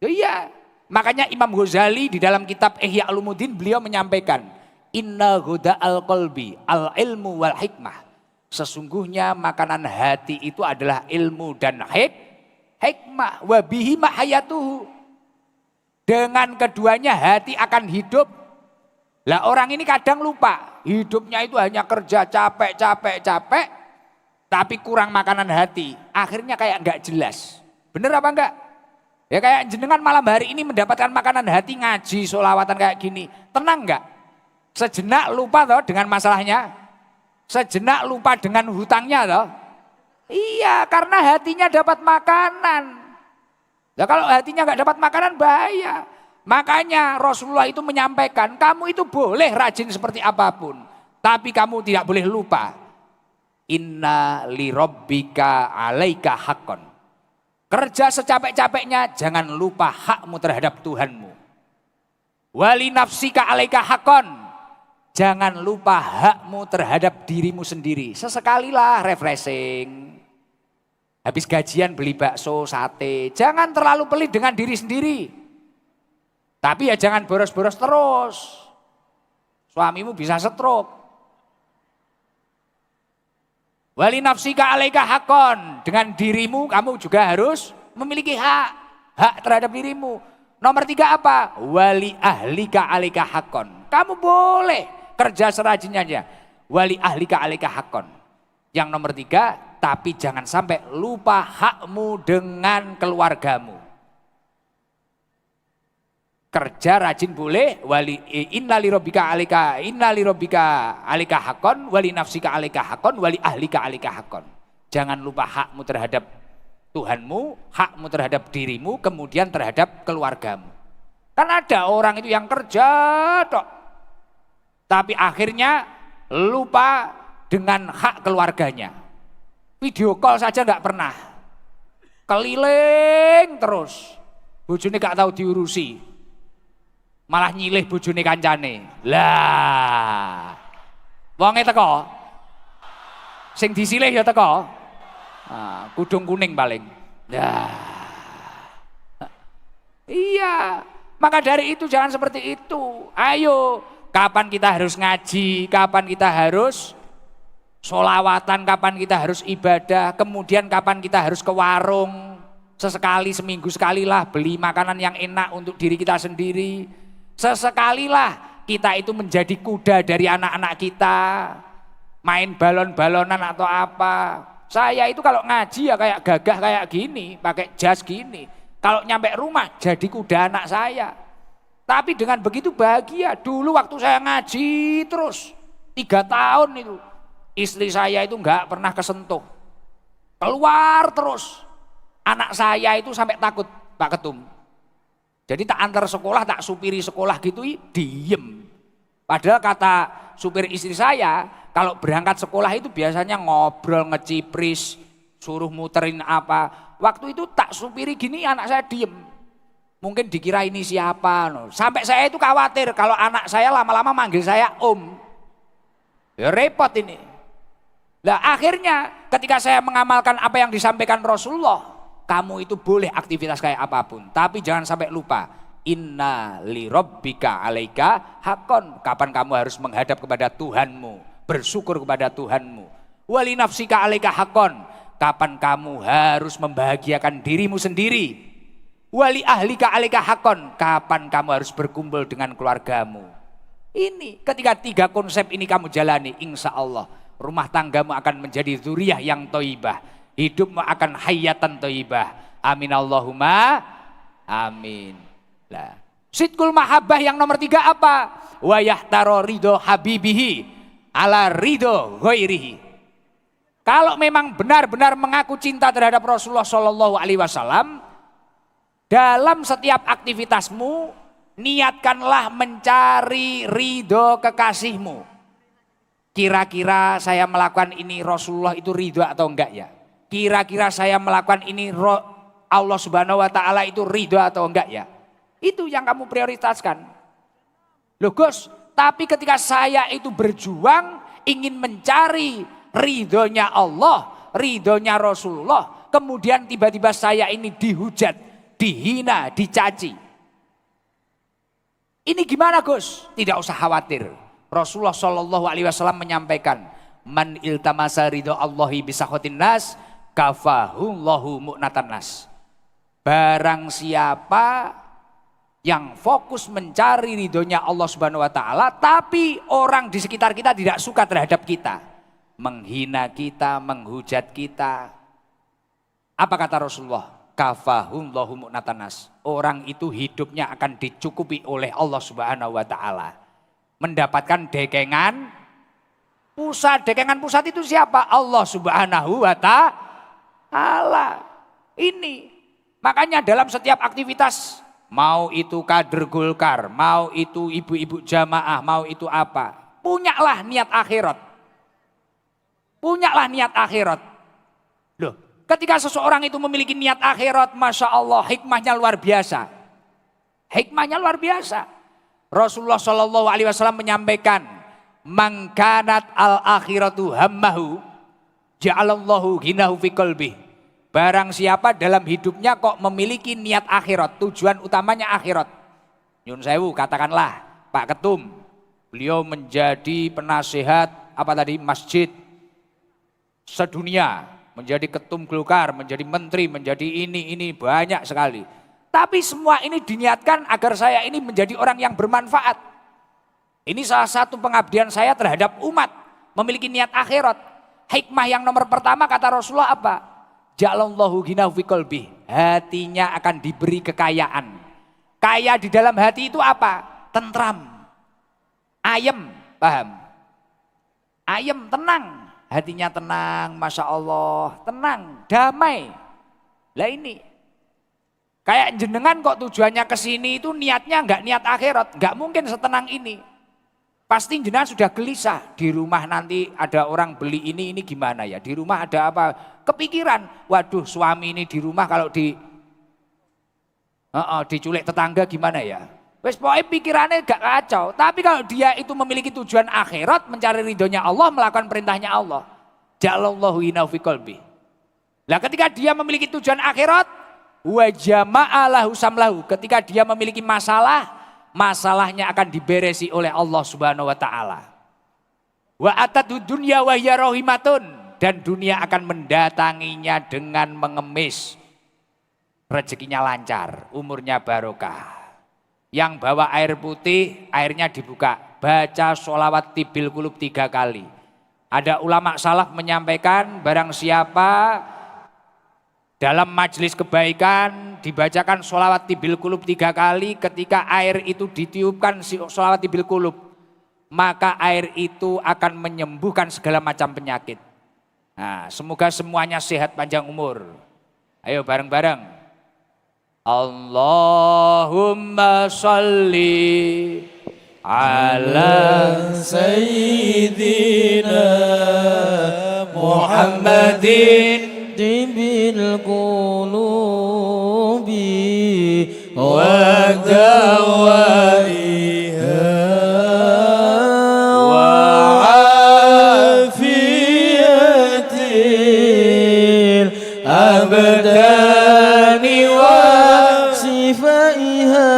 Iya, makanya Imam Ghazali di dalam kitab Ihya Ulumuddin beliau menyampaikan, Inna huda al-qalbi al-ilmu wal hikmah. Sesungguhnya makanan hati itu adalah ilmu dan hikmah. Wabihi mahayatuhu. Dengan keduanya hati akan hidup. Lah orang ini kadang lupa, hidupnya itu hanya kerja capek. Tapi kurang makanan hati, akhirnya kayak enggak jelas. Bener apa enggak? Ya kayak jenengan malam hari ini mendapatkan makanan hati, ngaji, sholawatan kayak gini. Tenang enggak? Sejenak lupa toh dengan masalahnya. Sejenak lupa dengan hutangnya toh. Iya, karena hatinya dapat makanan. Ya kalau hatinya enggak dapat makanan bahaya. Makanya Rasulullah itu menyampaikan, kamu itu boleh rajin seperti apapun. Tapi kamu tidak boleh lupa. Inna li rabbika alaika haqqan. Kerja secapek-capeknya jangan lupa hakmu terhadap Tuhanmu. Wali nafsika alaika haqqan. Jangan lupa hakmu terhadap dirimu sendiri. Sesekalilah refreshing. Habis gajian beli bakso, sate. Jangan terlalu pelit dengan diri sendiri. Tapi ya jangan boros-boros terus. Suamimu bisa stroke. Wali nafsika alaika hakon, dengan dirimu kamu juga harus memiliki hak terhadap dirimu. Nomor 3 apa? Wali ahlika alaika hakon. Kamu boleh kerja serajinnya aja. Wali ahlika alaika hakon. Yang nomor 3, tapi jangan sampai lupa hakmu dengan keluargamu. Kerja rajin boleh, wali innali rabbika alika hakon, wali nafsika alika hakon, wali ahlika alika hakon. Jangan lupa hakmu terhadap Tuhanmu, hakmu terhadap dirimu, kemudian terhadap keluargamu. Kan ada orang itu yang kerja tok, tapi akhirnya lupa dengan hak keluarganya. Video call saja nggak pernah, keliling terus, bojone gak tahu diurusi. Malah nyilih bojone kancane. Lah. Wonge teko. Sing disilih ya teko. Nah, kudung kuning paling. Lah. Iya. Maka dari itu jangan seperti itu. Ayo, kapan kita harus ngaji, kapan kita harus sholawatan, kapan kita harus ibadah, kemudian kapan kita harus ke warung. Sesekali, seminggu sekali lah beli makanan yang enak untuk diri kita sendiri. Sesekalilah kita itu menjadi kuda dari anak-anak kita, main balon-balonan atau apa. Saya itu kalau ngaji ya kayak gagah kayak gini, pakai jas gini. Kalau nyampe rumah jadi kuda anak saya. Tapi dengan begitu bahagia. Dulu waktu saya ngaji terus 3 tahun itu, istri saya itu nggak pernah kesentuh, keluar terus. Anak saya itu sampai takut, Pak Ketum. Jadi tak antar sekolah, tak supiri sekolah gitu, diem. Padahal kata supir istri saya, kalau berangkat sekolah itu biasanya ngobrol, ngecipris, suruh muterin apa. Waktu itu tak supiri gini anak saya diem. Mungkin dikira ini siapa. Sampai saya itu khawatir kalau anak saya lama-lama manggil saya om. Ya repot ini. Nah akhirnya ketika saya mengamalkan apa yang disampaikan Rasulullah, kamu itu boleh aktivitas kayak apapun, tapi jangan sampai lupa Inna li rabbika alaika hakon. Kapan kamu harus menghadap kepada Tuhanmu, bersyukur kepada Tuhanmu. Wali nafsika alaika hakon. Kapan kamu harus membahagiakan dirimu sendiri. Wali ahlika alaika hakon. Kapan kamu harus berkumpul dengan keluargamu. Ini ketika 3 konsep ini kamu jalani, insya Allah rumah tanggamu akan menjadi dzurriyyah yang thayyibah. Hidupmu akan hayatan thayyibah. Amin Allahumma amin. Lah, sidqul mahabbah yang nomor 3 apa? Wa yahtaro ridho habibihi ala ridho ghairihi. Kalau memang benar-benar mengaku cinta terhadap Rasulullah Shallallahu Alaihi Wasallam, dalam setiap aktivitasmu niatkanlah mencari ridho kekasihmu. Kira-kira saya melakukan ini Rasulullah itu ridho atau enggak ya? Kira-kira saya melakukan ini Allah Subhanahu Wa Taala itu ridho atau enggak ya? Itu yang kamu prioritaskan. Loh Gus, tapi ketika saya itu berjuang ingin mencari ridhonya Allah, ridhonya Rasulullah, kemudian tiba-tiba saya ini dihujat, dihina, dicaci. Ini gimana Gus? Tidak usah khawatir. Rasulullah Shallallahu Alaihi Wasallam menyampaikan, man iltamasa ridho Allahi bisakhatin nas, kafahullahu mu'natan nas. Barang siapa yang fokus mencari ridhonya Allah Subhanahu Wa Taala, tapi orang di sekitar kita tidak suka terhadap kita, menghina kita, menghujat kita. Apa kata Rasulullah? Kafahullahu mu'natan nas. Orang itu hidupnya akan dicukupi oleh Allah Subhanahu Wa Taala. Mendapatkan dekengan pusat. Dekengan pusat itu siapa? Allah Subhanahu Wa Taala. Ini makanya dalam setiap aktivitas, mau itu kader Golkar, mau itu ibu-ibu jamaah, mau itu apa, punyalah niat akhirat. Punyalah niat akhirat. Loh, ketika seseorang itu memiliki niat akhirat, Masya Allah, hikmahnya luar biasa. Hikmahnya luar biasa. Rasulullah Shallallahu Alaihi Wasallam menyampaikan, mangkanat al akhiratu hammahu, ja'alallahu ghinahu fi qalbih. Barang siapa dalam hidupnya kok memiliki niat akhirat, tujuan utamanya akhirat. Nyun sewu, katakanlah Pak Ketum, beliau menjadi penasehat masjid sedunia, menjadi ketum Golkar, menjadi menteri, menjadi ini banyak sekali. Tapi semua ini diniatkan agar saya ini menjadi orang yang bermanfaat. Ini salah satu pengabdian saya terhadap umat, memiliki niat akhirat. Hikmah yang nomor pertama kata Rasulullah apa? Ja'alallahu ghinahu fi qalbi. Hatinya akan diberi kekayaan. Kaya di dalam hati itu apa? Tentram. Ayem, paham? Ayem, tenang. Hatinya tenang, Masya Allah, tenang, damai. Lah ini, kayak jenengan kok tujuannya ke sini itu niatnya enggak niat akhirat, enggak mungkin setenang ini. Pasti jenengan sudah gelisah, di rumah nanti ada orang beli ini gimana ya, di rumah ada apa, kepikiran, waduh suami ini di rumah kalau diculik tetangga gimana ya. Wes pokoknya pikirannya gak kacau. Tapi kalau dia itu memiliki tujuan akhirat, mencari ridhonya Allah, melakukan perintahnya Allah, ja'alallahu ghinahu fi qalbi. Lah ketika dia memiliki tujuan akhirat, wa jama'a lahu samlahu. Ketika dia memiliki masalah, masalahnya akan diberesi oleh Allah Subhanahu wa taala. Wa atadu dunya wa hiya rahimatun, dan dunia akan mendatanginya dengan mengemis. Rezekinya lancar, umurnya barokah. Yang bawa air putih, airnya dibuka. Baca sholawat tibil kulub 3 kali. Ada ulama salaf menyampaikan, barang siapa dalam majelis kebaikan dibacakan sholawat tibil kulub 3 kali, ketika air itu ditiupkan sholawat tibil kulub, maka air itu akan menyembuhkan segala macam penyakit. Nah, semoga semuanya sehat panjang umur. Ayo bareng-bareng. Allahumma salli ala sayyidina Muhammadin bil qulubi wa dawaiha wa afiyatil abdani wa sifaiha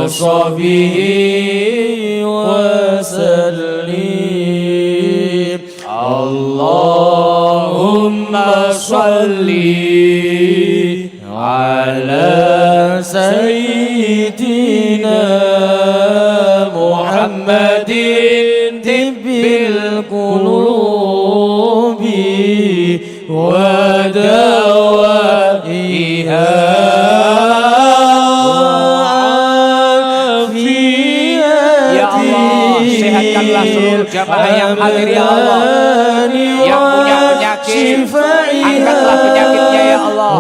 وصحبه وسلم اللهم صل على سيدنا محمد طب القلوب ودوائها sehatkanlah seluruh jamaah yang hadir ya Allah, yang punya penyakit angkatlah penyakitnya ya Allah,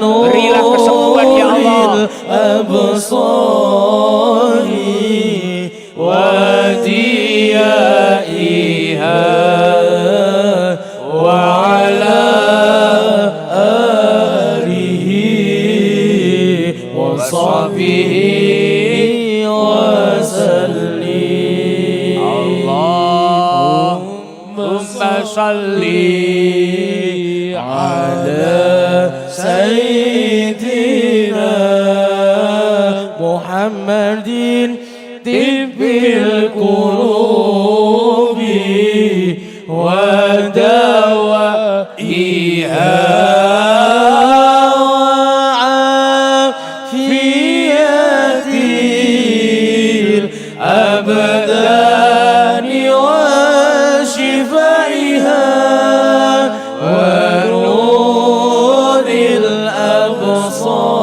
berilah kesembuhan ya Allah, salli ala sayyidina Muhammadin tibbil qulubi wa dawaiha afiyatil abdani wa shifaiha ونور الأبصار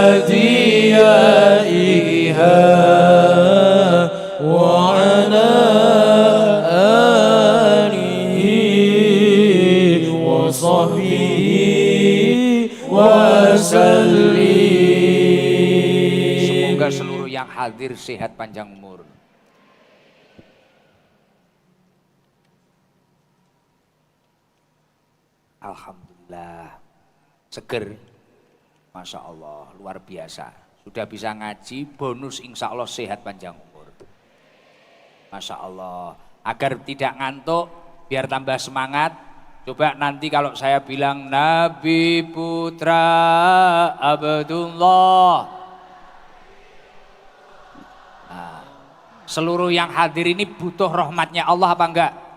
وديائها وعلى آله وصحبه وسلم. Semoga seluruh yang hadir sehat panjang umur. Alhamdulillah, seger, Masya Allah, luar biasa. Sudah bisa ngaji, bonus insya Allah sehat panjang umur. Masya Allah, agar tidak ngantuk, biar tambah semangat. Coba nanti kalau saya bilang Nabi Putra Abdullah. Nah, seluruh yang hadir ini butuh rahmatnya Allah apa enggak?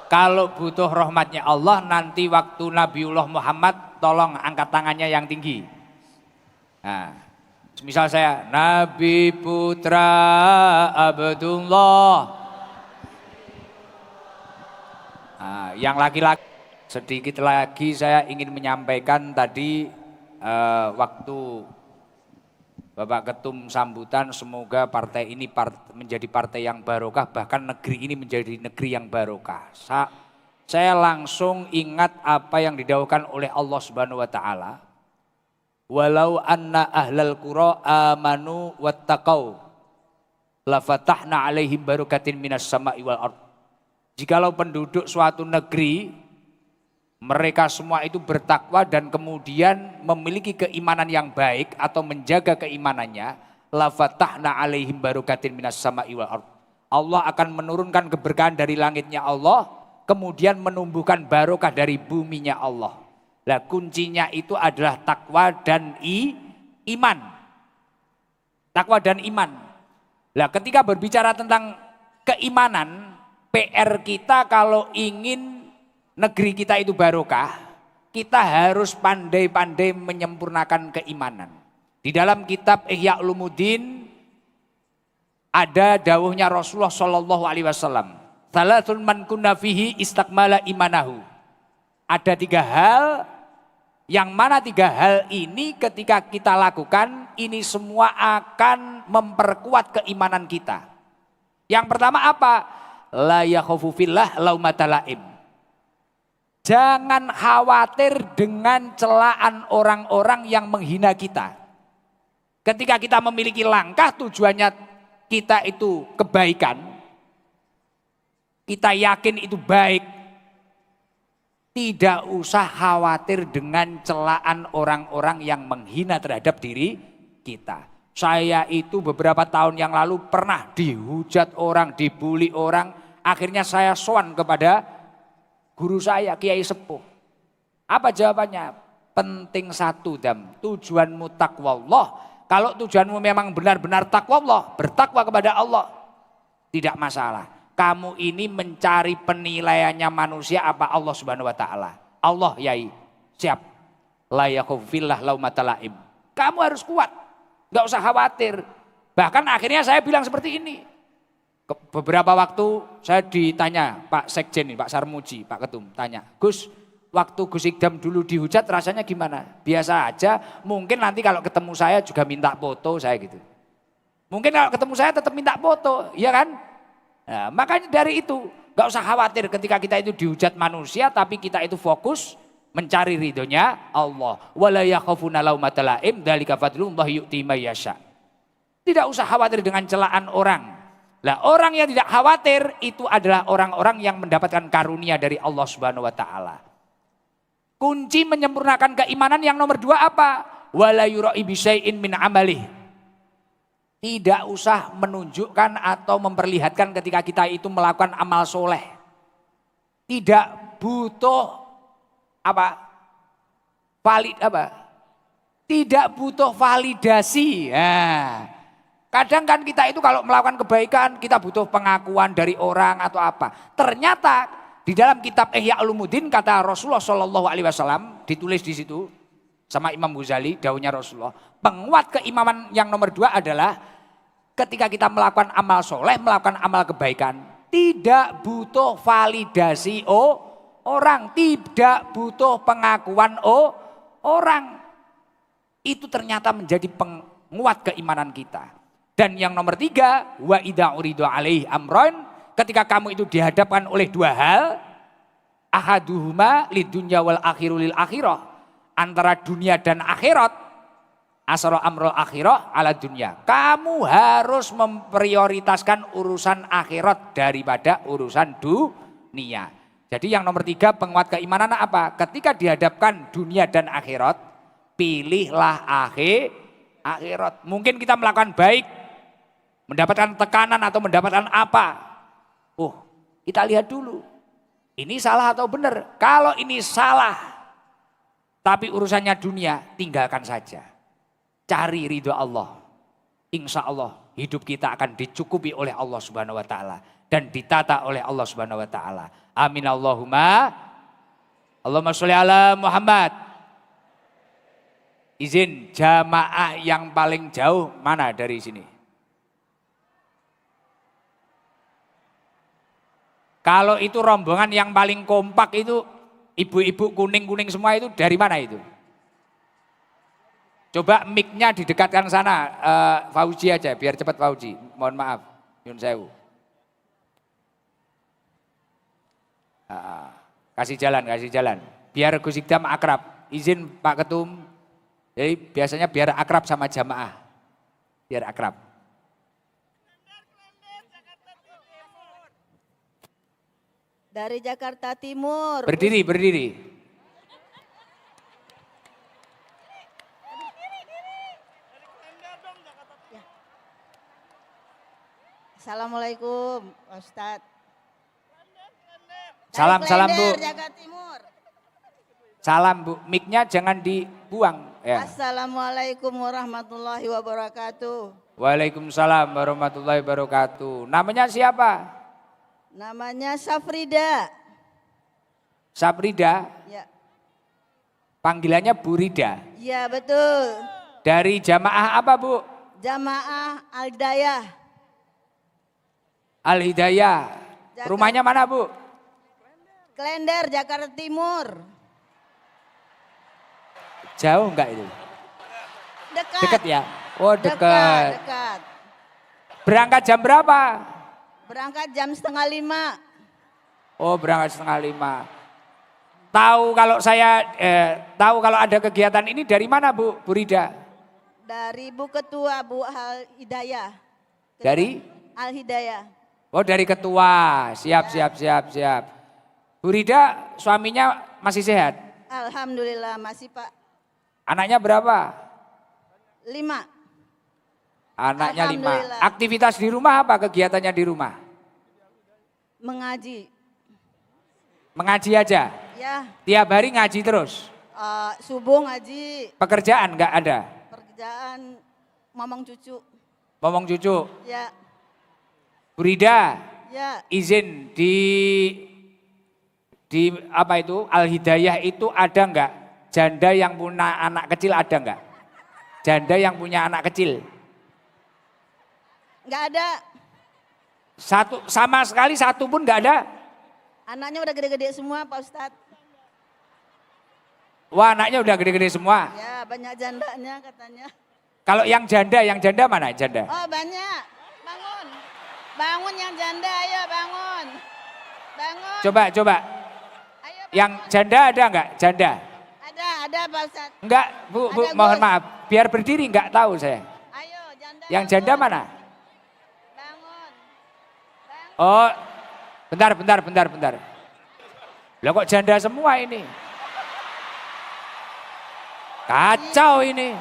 Kalau butuh rahmatnya Allah, nanti waktu Nabiullah Muhammad tolong angkat tangannya yang tinggi. Nah, misal saya Nabi Putra Abdullah. Nah, yang laki-laki sedikit lagi saya ingin menyampaikan tadi waktu Bapak Ketum sambutan, semoga partai ini menjadi partai yang barokah, bahkan negeri ini menjadi negeri yang barokah. Saya langsung ingat apa yang didhawuhkan oleh Allah Subhanahu wa taala. Walau anna ahlal qura amanu wattaqau la fatahna alaihim barakatin minas sama'i wal ard. Jikalau penduduk suatu negeri mereka semua itu bertakwa dan kemudian memiliki keimanan yang baik atau menjaga keimanannya, la fatahna alaihim barakatin minas sama'i wal ard. Allah akan menurunkan keberkahan dari langitnya Allah, kemudian menumbuhkan barokah dari buminya Allah. Lah kuncinya itu adalah takwa dan iman. Takwa dan iman. Lah ketika berbicara tentang keimanan, PR kita kalau ingin negeri kita itu barokah, kita harus pandai-pandai menyempurnakan keimanan. Di dalam kitab Ihya Ulumuddin ada dawuhnya Rasulullah Shallallahu Alaihi Wasallam, Salatun man kunna fihi istakmala imanahu. Ada 3 hal, yang mana 3 hal ini ketika kita lakukan, ini semua akan memperkuat keimanan kita. Yang pertama apa? La yakhafu fillah laumata laim. Jangan khawatir dengan celaan orang-orang yang menghina kita. Ketika kita memiliki langkah tujuannya kita itu kebaikan, kita yakin itu baik, tidak usah khawatir dengan celaan orang-orang yang menghina terhadap diri kita. Saya itu beberapa tahun yang lalu pernah dihujat orang, dibully orang, akhirnya saya sowan kepada guru saya, Kiai Sepuh. Apa jawabannya? penting satu Dam, tujuanmu taqwallah. Kalau tujuanmu memang benar-benar taqwallah, bertakwa kepada Allah, tidak masalah. Kamu ini mencari penilaiannya manusia apa Allah Subhanahu wa taala? Allah yai, siap. La yakhufillah laumata laim. Kamu harus kuat, nggak usah khawatir. Bahkan akhirnya saya bilang seperti ini. Beberapa waktu saya ditanya Pak Sekjen, Pak Sarmuji, Pak Ketum, tanya, Gus, waktu Gus Ikdam dulu dihujat rasanya gimana? Biasa aja, mungkin nanti kalau ketemu saya juga minta foto saya gitu. Mungkin kalau ketemu saya tetap minta foto, iya kan? Nah, makanya dari itu, gak usah khawatir ketika kita itu dihujat manusia, tapi kita itu fokus mencari ridhonya Allah. Wala yakhafuna laumata laim dzalika fadlullah yu'ti may yasha. Tidak usah khawatir dengan celaan orang. Lah orang yang tidak khawatir itu adalah orang-orang yang mendapatkan karunia dari Allah Subhanahu wa taala. Kunci menyempurnakan keimanan yang nomor 2 apa? Wala yura'i bisyai'in min amalih. Tidak usah menunjukkan atau memperlihatkan ketika kita itu melakukan amal soleh. Tidak butuh Tidak butuh validasi. Nah, kadang kan kita itu kalau melakukan kebaikan kita butuh pengakuan dari orang atau apa. Ternyata di dalam kitab Ihya Ulumuddin kata Rasulullah Shallallahu Alaihi Wasallam, ditulis di situ sama Imam Ghazali, dauhnya Rasulullah, penguat keimaman yang nomor 2 adalah ketika kita melakukan amal soleh, melakukan amal kebaikan, tidak butuh validasi orang, tidak butuh pengakuan orang. Itu ternyata menjadi penguat keimanan kita. Dan yang nomor 3, wa idza uridu alaihi amron, ketika kamu itu dihadapkan oleh 2 hal, ahaduhuma lidunya wal akhiru lil akhirah, antara dunia dan akhirat, asara amrul akhirah ala dunia. Kamu harus memprioritaskan urusan akhirat daripada urusan dunia. Jadi yang nomor 3 penguat keimanan apa? Ketika dihadapkan dunia dan akhirat, pilihlah akhirat. Mungkin kita melakukan baik, mendapatkan tekanan atau mendapatkan apa? Kita lihat dulu. Ini salah atau benar? Kalau ini salah, tapi urusannya dunia, tinggalkan saja. Cari ridho Allah. Insya Allah hidup kita akan dicukupi oleh Allah Subhanahu wa taala dan ditata oleh Allah Subhanahu wa taala. Amin Allahumma. Allahumma sholli ala Muhammad. Izin jamaah yang paling jauh mana dari sini? Kalau itu rombongan yang paling kompak itu ibu-ibu kuning-kuning semua itu dari mana itu? Coba mic-nya didekatkan sana, Fauji aja biar cepat Fauji. Mohon maaf, Yun Sewu. Kasih jalan. Biar Gus Ikdam akrab. Izin Pak Ketum. Jadi biasanya biar akrab sama jamaah. Biar akrab. Dari Jakarta Timur. Berdiri. Assalamualaikum, Ustadz. Salam Bu. Jakarta Timur. Salam Bu. Mic-nya jangan dibuang. Ya. Assalamualaikum warahmatullahi wabarakatuh. Waalaikumsalam warahmatullahi wabarakatuh. Namanya siapa? Namanya Safrida. Saprida. Ya. Panggilannya Bu Rida. Ya betul. Dari jamaah apa Bu? Jamaah Al-Hidayah. Al-Hidayah. Rumahnya mana Bu? Klender, Jakarta Timur. Jauh enggak itu? Dekat. Dekat ya? Oh dekat. Dekat. Berangkat jam berapa? Berangkat jam 4:30. Oh berangkat 4:30. Tahu kalau ada kegiatan ini dari mana Bu Rida? Dari Bu Ketua Bu Al-Hidayah. Dari? Al-Hidayah. Oh dari ketua. Siap. Bu Rida suaminya masih sehat? Alhamdulillah masih Pak. Anaknya berapa? 5. Anaknya 5. Alhamdulillah. Aktivitas di rumah apa kegiatannya di rumah? Mengaji. Mengaji aja? Ya. Tiap hari ngaji terus? Subuh ngaji, Pekerjaan nggak ada? pekerjaan ngomong cucu. Ngomong cucu. Ya, Bu Rida, ya. izin di apa itu Al-Hidayah itu ada nggak janda yang punya anak kecil, ada nggak? Janda yang punya anak kecil? Nggak ada. Satu sama sekali satu pun nggak ada. Anaknya udah gede-gede semua Pak Ustadz. Wah, anaknya udah gede-gede semua. Ya, banyak jandanya katanya. Kalau yang janda mana janda? Oh, banyak. Bangun. Bangun yang janda, ayo bangun. Bangun. Coba. Ayo, Yang janda ada nggak? Janda? ada Pak Ustadz. Enggak, Bu, Ada, mohon Gus. maaf. Biar berdiri nggak tahu saya. Ayo, janda. Yang bangun. janda mana? Bangun. Oh, bentar. Lah kok janda semua ini? Kacau ini.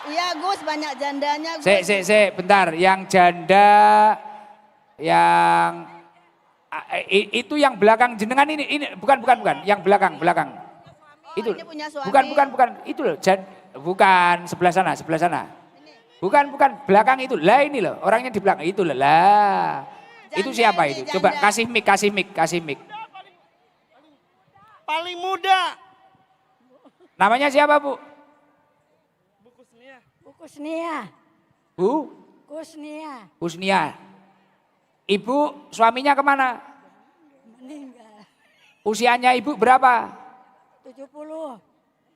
Iya Gus, banyak jandanya Gus. Bentar. Yang janda, yang itu yang belakang jenengan ini bukan. Yang belakang. Itu. ini punya suami. Bukan. Itu loh, bukan sebelah sana. Ini. Bukan, belakang itu. Lah ini loh, orangnya di belakang itu loh. Lah. Itu Janda siapa ini, itu? Coba janda. kasih mic. Paling muda. Namanya siapa, Bu? Kusnia. Bu Kusnia. Husnia. Ibu suaminya kemana? Meninggal. Usianya ibu berapa? 70.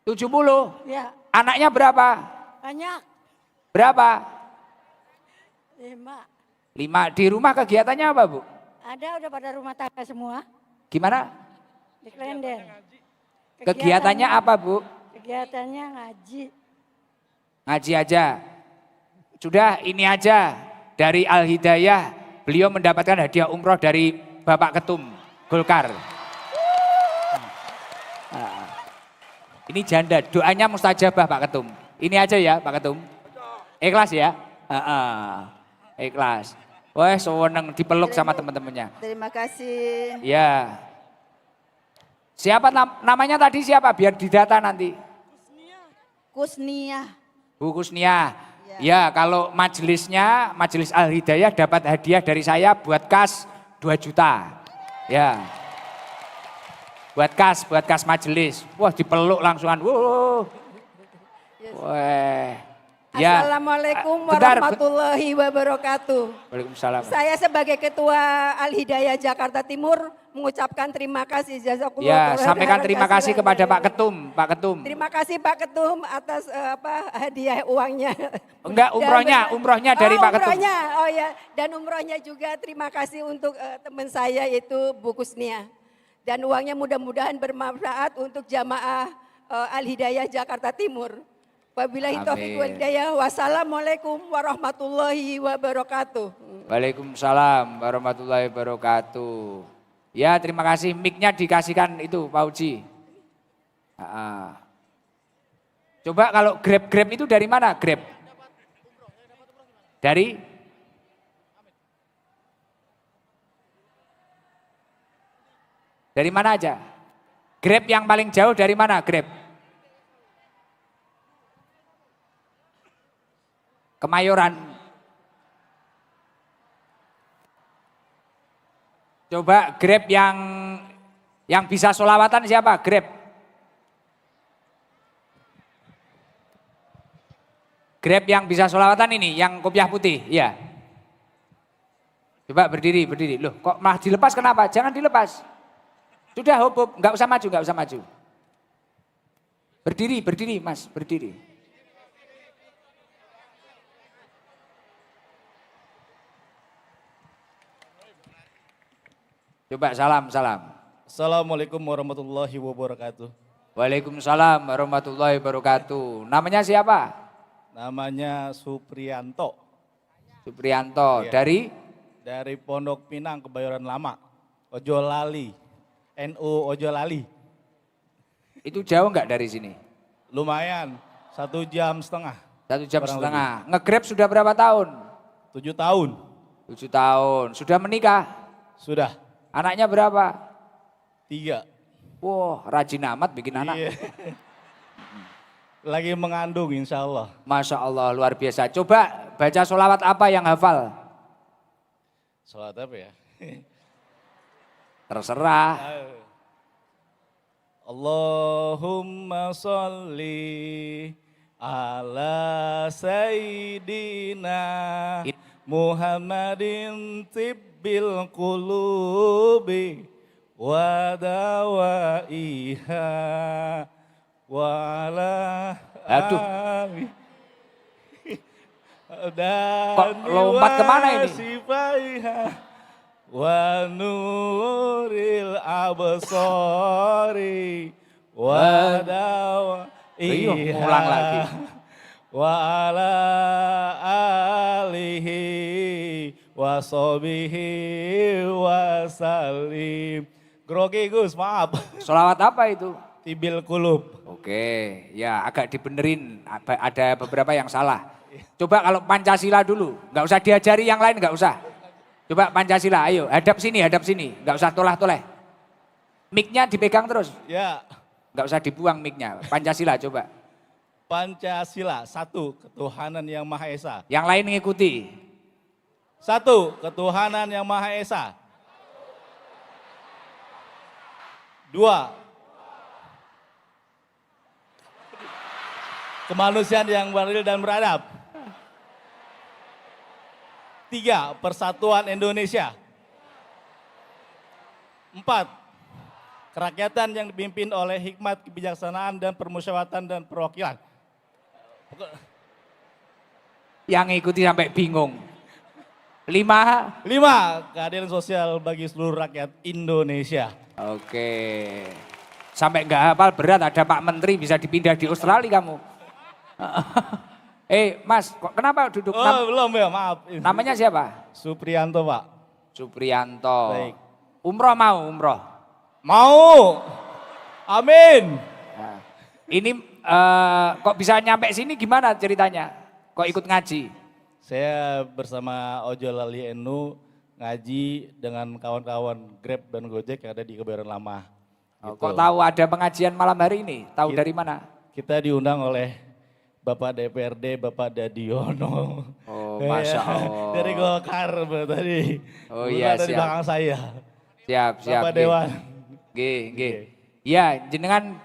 70. Ya, Anaknya berapa? banyak. Berapa? 5. 5. Di rumah kegiatannya apa, Bu? Ada udah pada rumah tangga semua. Gimana? Di Klender. Kegiatannya apa, Bu? Kegiatannya ngaji. Ngaji aja. Sudah ini aja. Dari Al-Hidayah, beliau mendapatkan hadiah umroh dari Bapak Ketum Golkar. Ini janda, doanya mustajabah Pak Ketum. Ini aja ya Pak Ketum. Ikhlas ya? Ikhlas. Wah, seneng dipeluk sama teman-temannya. Terima kasih. Ya. Siapa namanya tadi siapa? Biar didata nanti. Kusnia. Bu Kusnia. Ya, kalau majelis Al-Hidayah dapat hadiah dari saya buat kas 2 juta. Ya. Buat kas majelis. Wah, dipeluk langsungan. Wah. Ya. Assalamualaikum Bentar. warahmatullahi wabarakatuh. Waalaikumsalam. Saya sebagai Ketua Al-Hidayah Jakarta Timur mengucapkan terima kasih. Jazakumullah Ya, khairan sampaikan terima kasih kasiran. kepada Pak Ketum. Terima kasih Pak Ketum atas hadiah uangnya. Enggak, umrohnya dari Pak Ketum. Umrohnya, oh ya, dan umrohnya juga terima kasih untuk teman saya yaitu Bu Kusnia. Dan uangnya mudah-mudahan bermanfaat untuk jamaah Al-Hidayah Jakarta Timur. Wabillahi taufiq wal hidayah. Wassalamualaikum warahmatullahi wabarakatuh. Waalaikumsalam warahmatullahi wabarakatuh. Ya, terima kasih. Mic-nya dikasihkan itu Pak Uji. Coba kalau Grab itu dari mana? Grab? Dari mana aja? Grab yang paling jauh dari mana? Grab? Kemayoran. Coba Grab yang bisa sholawatan siapa? Grab. Grab yang bisa sholawatan ini, yang kopiah putih, ya. Coba berdiri. Loh, kok malah dilepas kenapa? Jangan dilepas. Sudah hop, nggak usah maju. Berdiri, Mas, berdiri. Coba salam. Assalamualaikum warahmatullahi wabarakatuh. Waalaikumsalam warahmatullahi wabarakatuh. Namanya siapa? Namanya Supriyanto. Supriyanto. Iya. Dari Pondok Pinang, Kebayoran Lama. Ojo Lali. NU Ojo Lali. Itu jauh nggak dari sini? Lumayan, 1,5 jam. 1 jam Kurang setengah. Nge-Grab sudah berapa tahun? 7 tahun. 7 tahun. Sudah menikah? Sudah. Anaknya berapa? 3. Wah, rajin amat bikin anak. Iya. Lagi mengandung insya Allah. Masya Allah, luar biasa. Coba baca sholawat apa yang hafal? Sholat apa ya? Terserah. Allahumma sholli ala sayyidina Muhammadin tibbil qulubi wa dawaiha wa ala Aduh. ali- Kok lompat kemana ini? sifaiha wa nuril absari wa dawa Iya, ngulang lagi. wa ala alihi wa sahbihi wa salim. Grogi Gus, maaf. Sholawat apa itu? Tibil kulub. Oke, ya agak dibenerin. Ada beberapa yang salah. Coba kalau Pancasila dulu, nggak usah diajari yang lain, nggak usah. Coba Pancasila, ayo hadap sini, nggak usah toleh-toleh. Mic-nya dipegang terus, Ya, nggak usah dibuang mic-nya. Pancasila coba. Pancasila, satu, ketuhanan yang Maha Esa. Yang lain mengikuti. Satu, ketuhanan yang Maha Esa. Dua, kemanusiaan yang adil dan beradab. Tiga, persatuan Indonesia. Empat, kerakyatan yang dipimpin oleh hikmat, kebijaksanaan, dan permusyawaratan dan perwakilan. Yang ngikuti sampai bingung. 5. Lima, keadilan sosial bagi seluruh rakyat Indonesia. Oke. Sampai nggak hafal berat, ada Pak Menteri bisa dipindah di Australia kamu. Mas, kok kenapa duduk? Oh belum ya, maaf. Namanya siapa? Supriyanto Pak. Supriyanto. Baik. Umroh mau, umroh. Mau. Amin. Nah, ini kok bisa nyampe sini gimana ceritanya? Kok ikut ngaji? Saya bersama Ojo Lali NU ngaji dengan kawan-kawan Grab dan Gojek yang ada di Kebayoran Lama. Oh, Gitu. kok tahu ada pengajian malam hari ini? Tahu dari mana? Kita diundang oleh Bapak DPRD, Bapak Dadiono. Oh, Masya Allah. Dari Golkar tadi. Oh iya, Bukan dari siap. belakang saya. Siap, siap. Bapak nggih. Dewan. Nggih, nggih. Ya, jenengan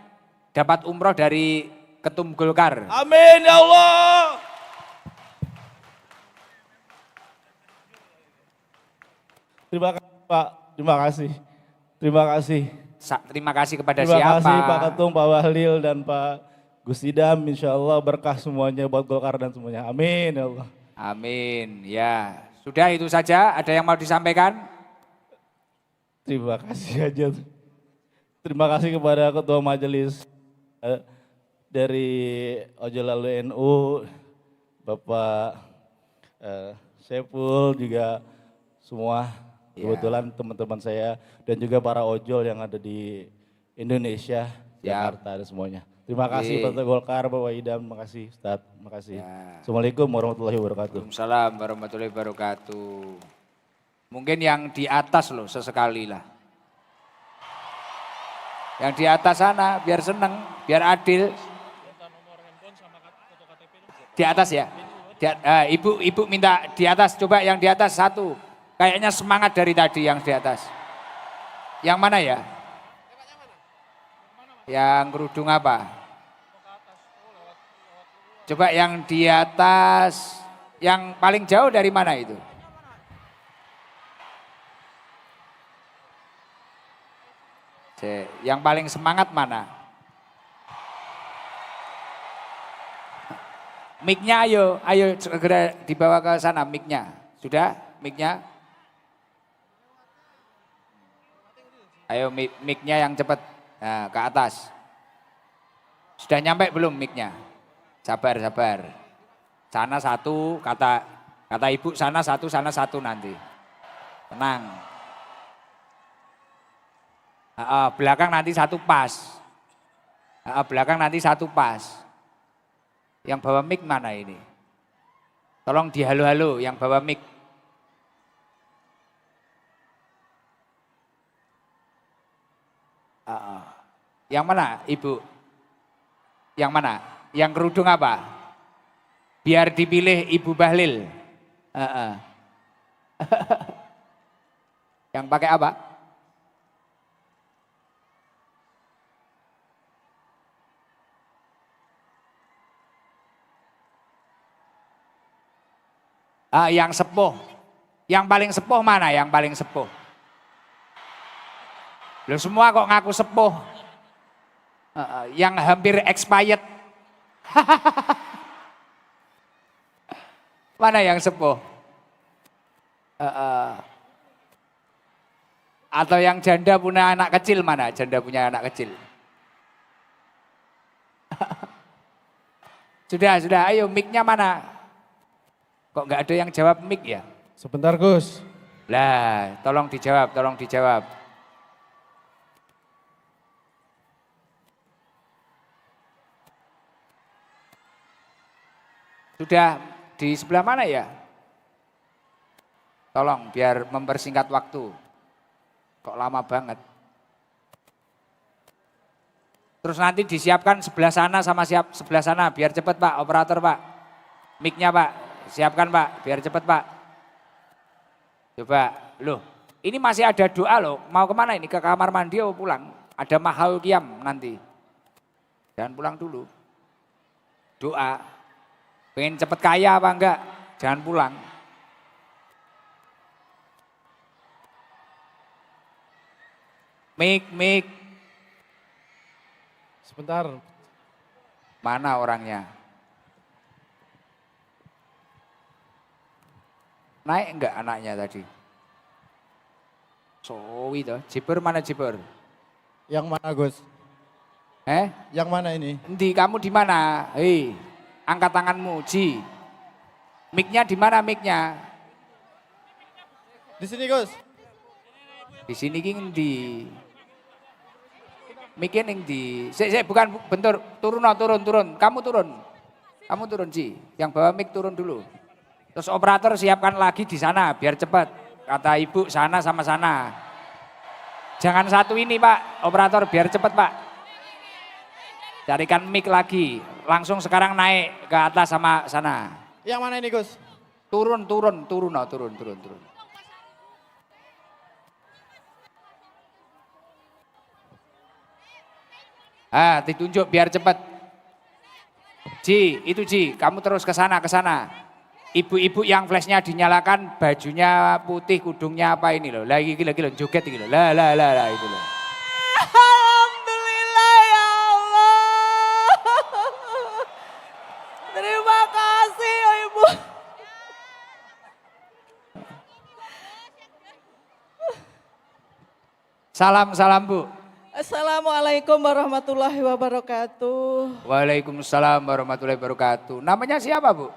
dapat umroh dari Ketum Golkar. Amin ya Allah. Terima kasih Pak, terima kasih. Terima kasih. Terima kasih kepada Terima siapa? kasih Pak Ketum, Pak Bahlil dan Pak Gus Idam. Insya Allah berkah semuanya buat Golkar dan semuanya. Amin ya Allah. Amin. Ya, sudah itu saja. Ada yang mau disampaikan? Terima kasih aja. Terima kasih kepada Ketua Majelis dari Ojo Lalu NU, Bapak Sepul juga semua. Kebetulan teman-teman saya dan juga para ojol yang ada di Indonesia, Jakarta dan semuanya. Terima kasih Partai Golkar, Bapak Idam, terima kasih Ustadz, terima kasih. Assalamualaikum warahmatullahi wabarakatuh. Waalaikumsalam warahmatullahi wabarakatuh. Mungkin yang di atas loh sesekali lah. Yang di atas sana biar seneng, biar adil. Di atas ya. Ibu minta di atas, coba yang di atas satu. Kayaknya semangat dari tadi yang di atas. Yang mana ya? Yang kerudung apa? Coba yang di atas, yang paling jauh dari mana itu? Yang paling semangat mana? Mic-nya ayo segera dibawa ke sana mic-nya. Sudah mic-nya? Ayo mic-nya yang cepat, nah, ke atas. Sudah nyampe belum mic-nya? Sabar. Sana satu, kata ibu sana satu nanti. Tenang. Belakang nanti satu pas. Belakang nanti satu pas. Yang bawa mic mana ini? Tolong di halo-halo yang bawa mic. Yang mana ibu? Yang mana? Yang kerudung apa? Biar dipilih Ibu Bahlil. Yang pakai apa? Yang sepuh. Yang paling sepuh mana? Yang paling sepuh. Loh semua kok ngaku sepuh. Yang hampir expired. Mana yang sepuh? Atau yang janda punya anak kecil mana? Janda punya anak kecil. Sudah, ayo mic-nya mana? Kok nggak ada yang jawab mic ya? Sebentar Gus. Lah, tolong dijawab, tolong dijawab. Sudah di sebelah mana ya? Tolong biar mempersingkat waktu. Kok lama banget. Terus nanti disiapkan sebelah sana sama sebelah sana biar cepet Pak, operator Pak. Mic-nya Pak. Siapkan Pak, biar cepet Pak. Coba, loh ini masih ada doa loh. Mau kemana ini? Ke kamar mandi atau pulang? Ada mahal qiyam nanti. Jangan pulang dulu. Doa. Pengen cepet kaya apa enggak? Jangan pulang. Mic. Sebentar. Mana orangnya? Naik enggak anaknya tadi? Sowi toh. Jiber mana Jiber? Yang mana Gus? Yang mana ini? Endi kamu di mana? Hei, angkat tanganmu, Ji. Mic-nya di mana mic-nya? Di sini Gus. Di sini ki ngendi? Mic-nya ning ndi? Sik, bukan bentur, turun. Kamu turun, Ji. Yang bawa mic turun dulu. Terus operator siapkan lagi di sana biar cepat. Kata ibu sana sama sana. Jangan satu ini Pak, operator biar cepat Pak. Carikan mic lagi, langsung sekarang naik ke atas sama sana. Yang mana ini Gus? Turun. Ditunjuk biar cepat. Ji, kamu terus ke sana. Ibu-ibu yang flashnya dinyalakan, bajunya putih, kudungnya apa ini loh. Lagi gila joget ini loh. Lah itu loh. Alhamdulillah ya Allah. Terima kasih ya Ibu. Salam Bu. Assalamualaikum warahmatullahi wabarakatuh. Waalaikumsalam warahmatullahi wabarakatuh. Namanya siapa Bu?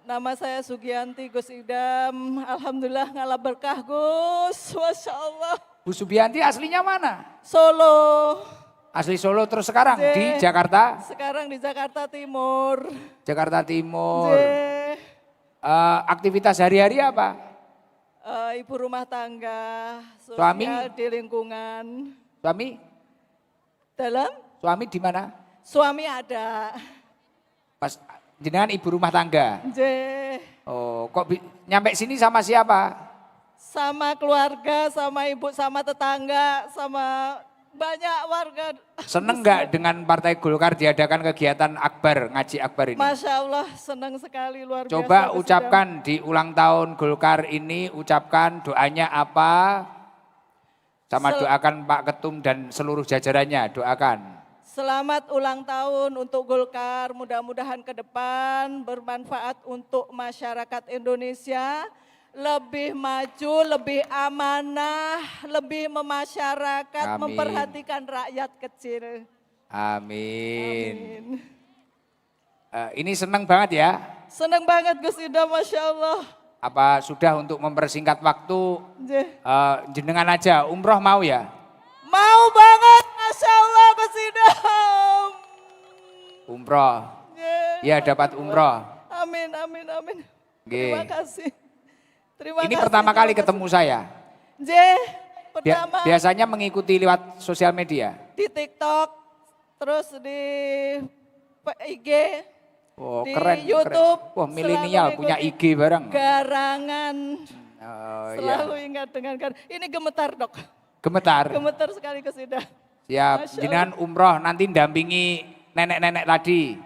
Nama saya Sugianti Gus Idam. Alhamdulillah ngalah berkah Gus. Masya Allah. Bu Subianti aslinya mana? Solo. Asli Solo terus sekarang di Jakarta? Sekarang di Jakarta Timur. Jakarta Timur. J. Aktivitas hari-hari apa? Ibu rumah tangga. Suami? Sosial di lingkungan. Suami? Dalam? Suami di mana? Suami ada. Pas jenengan ibu rumah tangga. J. Oh, kok nyampe sini sama siapa? Sama keluarga, sama ibu, sama tetangga, sama banyak warga. Seneng nggak dengan Partai Golkar diadakan kegiatan akbar, ngaji akbar ini? Masya Allah, senang sekali, luar biasa. Coba Gus ucapkan di ulang tahun Golkar ini, ucapkan doanya apa? Sama doakan Pak Ketum dan seluruh jajarannya, doakan. Selamat ulang tahun untuk Golkar, mudah-mudahan ke depan bermanfaat untuk masyarakat Indonesia, lebih maju, lebih amanah, lebih memasyarakat, Amin. memperhatikan rakyat kecil. Amin. Ini seneng banget ya. Senang banget Gus Ida, Masya Allah. Apa sudah untuk mempersingkat waktu, J. jenengan aja umroh mau ya? Mau banget, Masya Allah Gus Ida. Umroh, ya dapat umroh. Amin. Nggih. Terima kasih. Ini pertama kali ketemu saya. J. Pertama Biasanya mengikuti lewat sosial media. di TikTok, terus di IG, Oh, di keren. YouTube. Keren. Wah, milenial selalu punya mengikuti IG bareng. Garangan. Oh, Selalu iya. ingat dengan ini gemetar dok. Gemetar. Gemetar sekali Gus Ida. Siap. Masya Jenengan umroh nanti dampingi nenek-nenek tadi.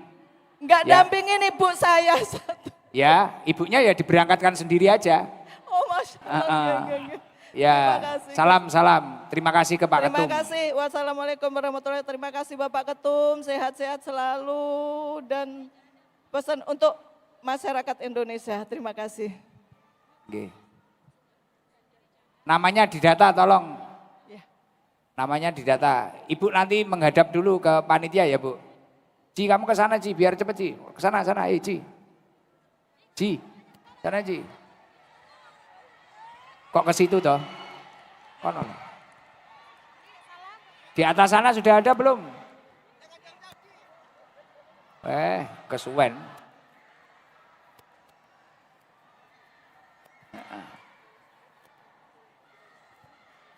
Enggak Ya. dampingin ibu saya satu. Ya, ibunya ya diberangkatkan sendiri aja. Oh Masya Allah. Ya, Terima kasih. salam. Terima kasih ke Pak Terima Ketum. kasih. Wassalamualaikum warahmatullahi wabarakatuh. Terima kasih Bapak Ketum. Sehat-sehat selalu. Dan pesan untuk masyarakat Indonesia. Terima kasih. Oke. Namanya didata tolong. Ya. Namanya didata. Ibu nanti menghadap dulu ke panitia ya Bu. Ci, kamu ke sana Ci, biar cepet Ci. Ke sana, Ci. Ci, sana Ci. Kok ke situ toh? Kono. Di atas sana sudah ada belum? Kesuwen.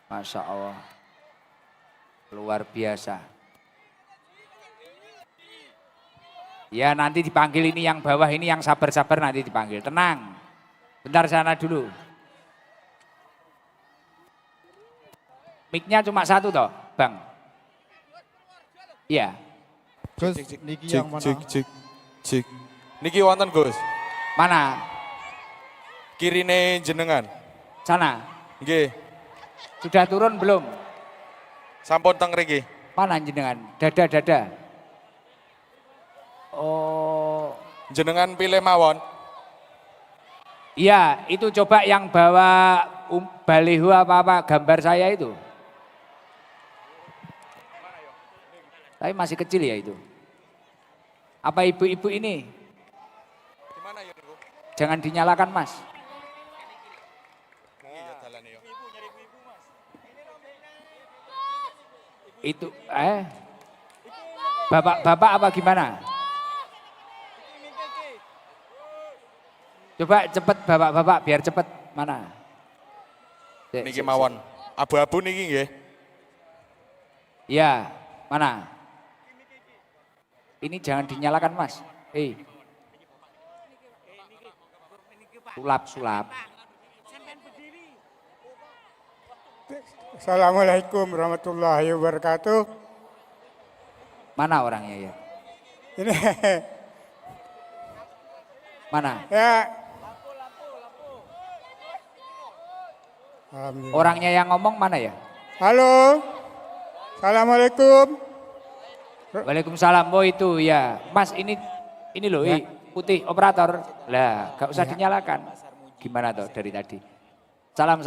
Masya Allah. Luar biasa. Ya nanti dipanggil ini yang bawah, ini yang sabar-sabar nanti dipanggil. Tenang. Bentar sana dulu. Mic-nya cuma satu toh, Bang? Iya. Gus, niki yang mana? Cik. Niki wonten Gus. Mana? Kirine jenengan. Sana. Nggih. Sudah turun belum? Sampun teng mriki. Mana jenengan? Dada. Oh. Jenengan pilih mawon. Iya, itu coba yang bawa baliho apa-apa gambar saya itu. Tapi masih kecil ya itu. Apa ibu-ibu ini? Gimana ya niku? Jangan dinyalakan Mas. Itu Bapak apa gimana? Coba cepet bapak-bapak biar cepet mana? Niki mawon. Abu-abu niki nggih. Ya, mana? Ini jangan dinyalakan Mas. Sulap. Assalamualaikum warahmatullahi wabarakatuh. Mana orangnya ya? Ini Mana? ya. Alhamdulillah. Orangnya yang ngomong mana ya? Halo. Assalamualaikum. Waalaikumsalam. Oh itu ya. Mas ini loh, putih operator. Lah, gak usah dinyalakan. Gimana toh dari tadi? Salam.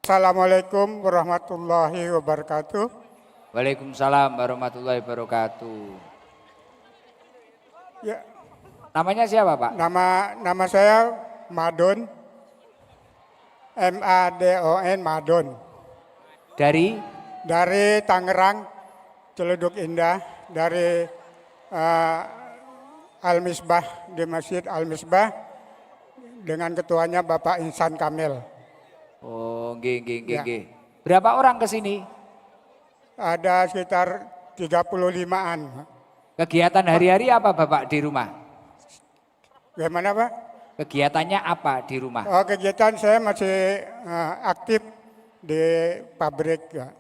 Assalamualaikum warahmatullahi wabarakatuh. Waalaikumsalam warahmatullahi wabarakatuh. Ya, Namanya siapa Pak? nama saya Madon. MADON Madon. Dari? Dari Tangerang, Celeduk Indah, dari Al-Misbah, di Masjid Al-Misbah dengan ketuanya Bapak Insan Kamil. Oh, nggih. Ya. Berapa orang ke sini? Ada sekitar 35-an. Kegiatan hari-hari apa Bapak di rumah? Bagaimana Pak? Kegiatannya apa di rumah? Oh, kegiatan saya masih aktif di pabrik. Ya.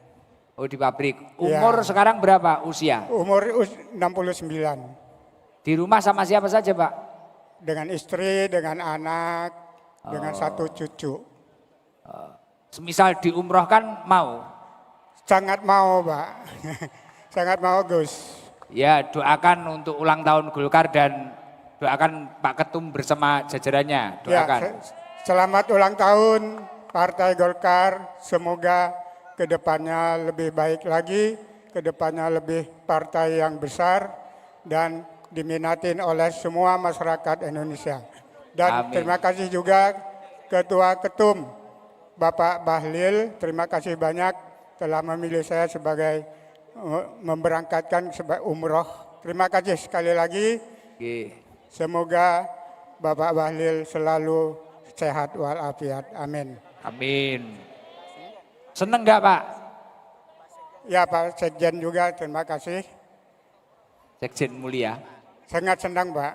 Oh, di pabrik. Umur sekarang berapa usia? Umur 69. Di rumah sama siapa saja Pak? Dengan istri, dengan anak, dengan satu cucu. Semisal diumrohkan mau? Sangat mau Pak. Sangat mau Gus. Ya doakan untuk ulang tahun Golkar dan doakan Pak Ketum bersama jajarannya. Doakan. Ya, selamat ulang tahun Partai Golkar. Semoga kedepannya lebih baik lagi, kedepannya lebih partai yang besar dan diminatin oleh semua masyarakat Indonesia. Dan Amin. terima kasih juga Ketua Ketum Bapak Bahlil, terima kasih banyak telah memilih saya sebagai memberangkatkan sebagai umroh. Terima kasih sekali lagi. Oke. Semoga Bapak Bahlil selalu sehat walafiat. Amin. Amin. Seneng nggak Pak? Ya Pak Sekjen juga terima kasih. Sekjen mulia. Sangat senang, Pak.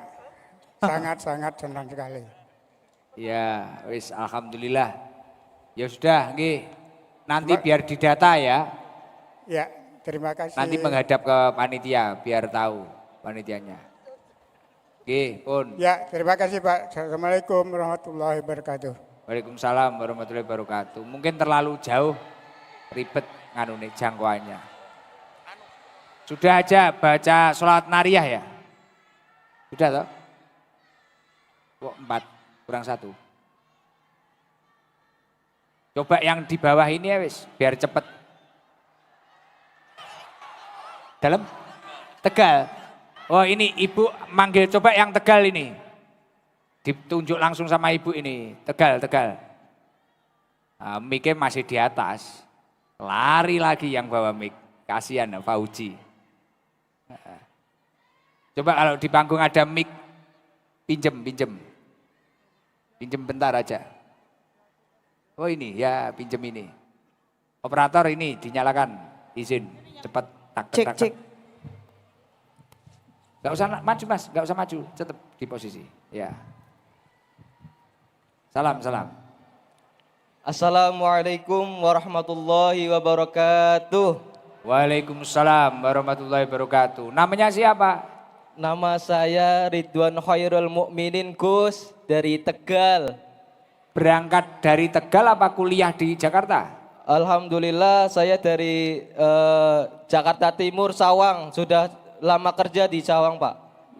Sangat-sangat senang sekali. Ya, wis alhamdulillah. Ya sudah, nggih. Nanti biar didata ya. Ya, terima kasih. Nanti menghadap ke panitia biar tahu panitianya. Oke, pun. Ya, terima kasih Pak. Assalamualaikum warahmatullahi wabarakatuh. Waalaikumsalam warahmatullahi wabarakatuh. Mungkin terlalu jauh, ribet nganune jangkauannya. Sudah aja baca sholat nariyah ya? Sudah toh? Kok 4, kurang 1. Coba yang di bawah ini ya wis, biar cepet. Dalam? Tegal. Oh ini ibu manggil, coba yang Tegal ini. Ditunjuk langsung sama ibu ini, Tegal. Nah, mic-nya masih di atas. Lari lagi yang bawa mic. Kasihan Fauji. Coba kalau di panggung ada mic, pinjem. Pinjem bentar aja. Oh ini ya pinjem ini. Operator ini dinyalakan, izin cepat. Cek. Gak usah maju mas, gak usah maju, tetap di posisi. Ya. Salam. Assalamualaikum warahmatullahi wabarakatuh. Waalaikumsalam warahmatullahi wabarakatuh. Namanya siapa? Nama saya Ridwan Khairul Mukminin Gus dari Tegal. Berangkat dari Tegal apa kuliah di Jakarta? Alhamdulillah saya dari Jakarta Timur, Cawang. Sudah lama kerja di Cawang Pak.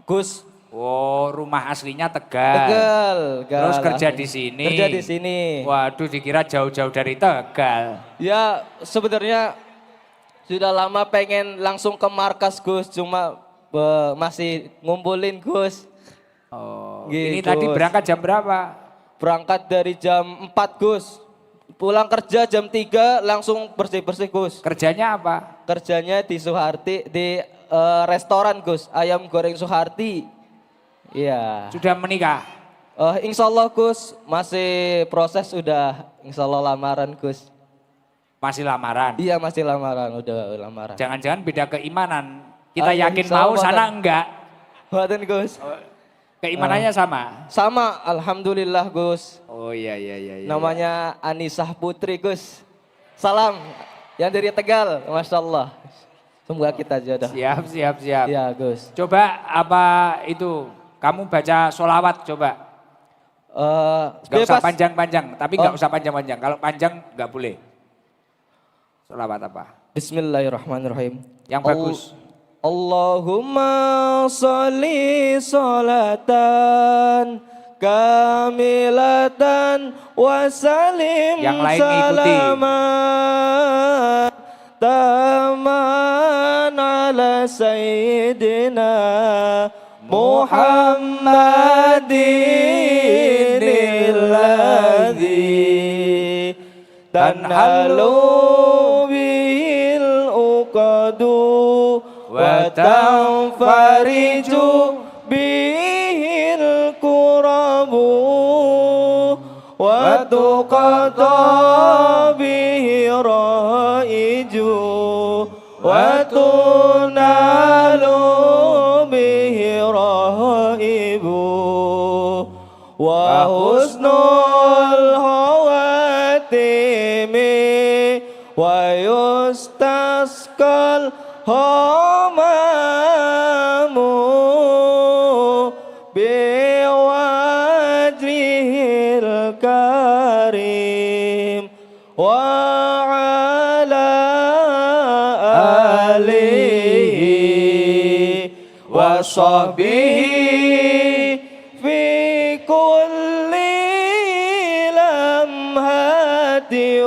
Gus. Oh rumah aslinya Tegal. Tegal. Terus kerja di sini. Kerja di sini. Waduh dikira jauh-jauh dari Tegal. Ya sebenarnya sudah lama pengen langsung ke markas Gus. Cuma masih ngumpulin Gus. Oh, Gitu. ini tadi berangkat jam berapa? Berangkat dari jam 4 Gus. Pulang kerja jam 3 langsung bersih-bersih Gus. Kerjanya apa? Kerjanya di Suharti, di restoran Gus. Ayam goreng Suharti. Iya. Sudah menikah? Insya Allah Gus, masih proses udah insya Allah lamaran Gus. Masih lamaran? Iya masih lamaran, udah lamaran. Jangan-jangan beda keimanan. Kita Iya, yakin insya Allah, mau sana Badan. enggak? Buatan Gus. Keimanannya sama? Sama, alhamdulillah Gus. Oh iya. Namanya Anisah Putri Gus. Salam yang dari Tegal, Masya Allah. Semoga kita jodoh. Siap. Iya Gus. Coba apa itu, kamu baca sholawat coba. Gak usah panjang-panjang, tapi gak usah panjang-panjang. Kalau panjang gak boleh. Sholawat apa? Bismillahirrahmanirrahim. Yang bagus. Allahumma sholli sholatan kamilatan wa salim Yang lain ngikuti. salaman taman ala sayyidina Muhammadin alladhi tanhalu bihil uqadu wa tanfariju bihil kurabu wa tuqata bihi raiju wa tunalu bihi raibu wa husnul hawatimi wa yustasqal hamamu biwajhil karim wa ala alihi wa sahbihi fi kulli lamhati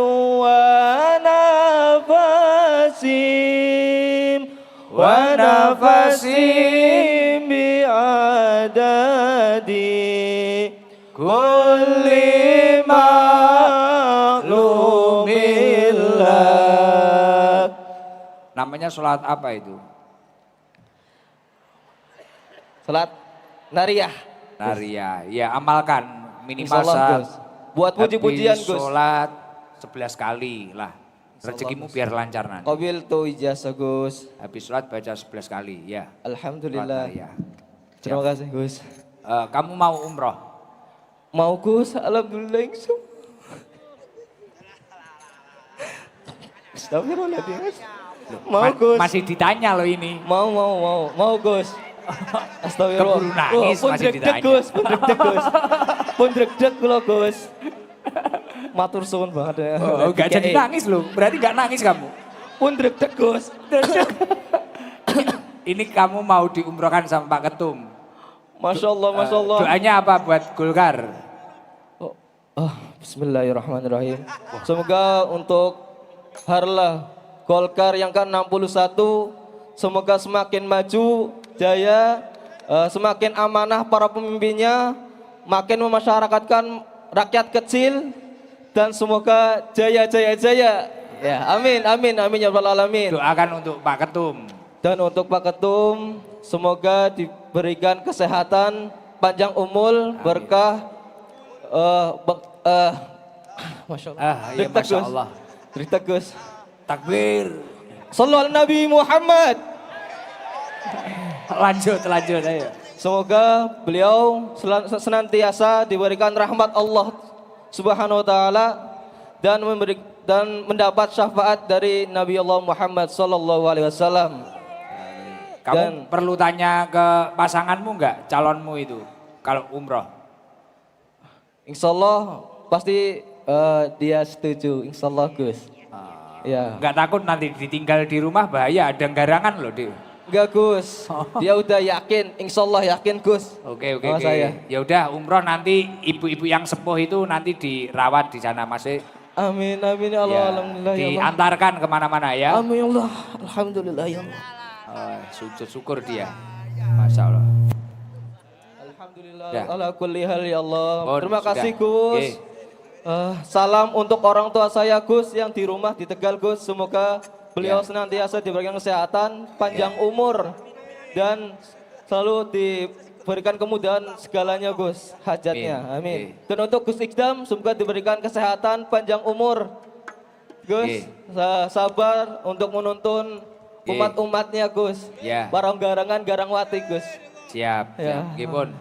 wa nafasim bi'adadi kulli maklumillah. Namanya sholat apa itu? Salat nariyah. Nariyah. Ya amalkan minimal Insyaallah, saat Gus. Buat puji-pujian habis Gus. sholat 11 kali lah. Rezekimu biar lancar nanti. Qabil tu ijazah Gus. Habis sholat baca 11 kali, ya. Alhamdulillah. Ya. Terima kasih Gus. Kamu mau umroh? Mau Gus, alhamdulillah insya. Astagfirullahaladzim. Mau Gus. Masih ditanya loh ini. Mau Gus. Astagfirullah. Keburu nangis Pun masih deg-deg ditanya. Gus, pun deg-deg Gus. Pun deg-deg kula Gus. Matur suwun banget ya. Oh, gak jadi nangis loh. Berarti gak nangis kamu. Pun deg-deg Gus. Ini kamu mau diumrohkan sama Pak Ketum. Masya Allah, Masya Allah. Doanya apa buat Golkar? Bismillahirrahmanirrahim. Semoga untuk Harlah Golkar yang ke-61 semoga semakin maju, jaya, semakin amanah para pemimpinnya, makin memasyarakatkan rakyat kecil, dan semoga jaya. Ya, amin ya rabbal alamin. Doakan untuk Pak Ketum. Dan untuk Pak Ketum, semoga diberikan kesehatan, panjang umur, berkah. Masya Allah. Ya Masya Allah. Cerita Gus. Takbir. Sallallahu Nabi Muhammad. Lanjut ayo. Semoga beliau senantiasa diberikan rahmat Allah Subhanahu wa taala dan mendapat syafaat dari Nabi Allah Muhammad sallallahu alaihi wasallam. Kamu perlu tanya ke pasanganmu enggak, calonmu itu kalau umroh? Insya Allah pasti dia setuju, insya Allah Gus. Ya. Enggak takut nanti ditinggal di rumah bahaya, ada garangan loh dia. Enggak Gus, dia udah yakin, insya Allah yakin Gus. Oke. Saya. Ya udah umroh nanti ibu-ibu yang sepuh itu nanti dirawat di sana masih. Amin ya Allah, Ya, alhamdulillah ya Allah. diantarkan kemana-mana ya. Amin ya Allah, alhamdulillah ya Allah. Sujud syukur dia, Masya Allah. Alhamdulillah, Ya. ala kulli hal ya Allah. Oh, Terima sudah. kasih Gus. Oke. Salam untuk orang tua saya Gus yang di rumah di Tegal Gus. Semoga beliau Ya. senantiasa diberikan kesehatan, panjang umur, dan selalu diberikan kemudahan segalanya Gus, hajatnya. Amin. Dan untuk Gus Ikdam, semoga diberikan kesehatan, panjang umur. Gus, sabar untuk menuntun umat-umatnya Gus. Ya. Barang garangan, garang wati Gus. Siap. Ya. Gipun.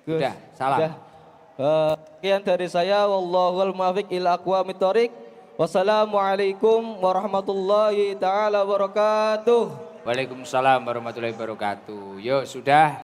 Gus. Udah, salam. Udah. Sekian dari saya, wallahul muwaffiq ila aqwamit thoriq. Wassalamualaikum warahmatullahi taala wabarakatuh. Waalaikumsalam warahmatullahi wabarakatuh. Yuk sudah.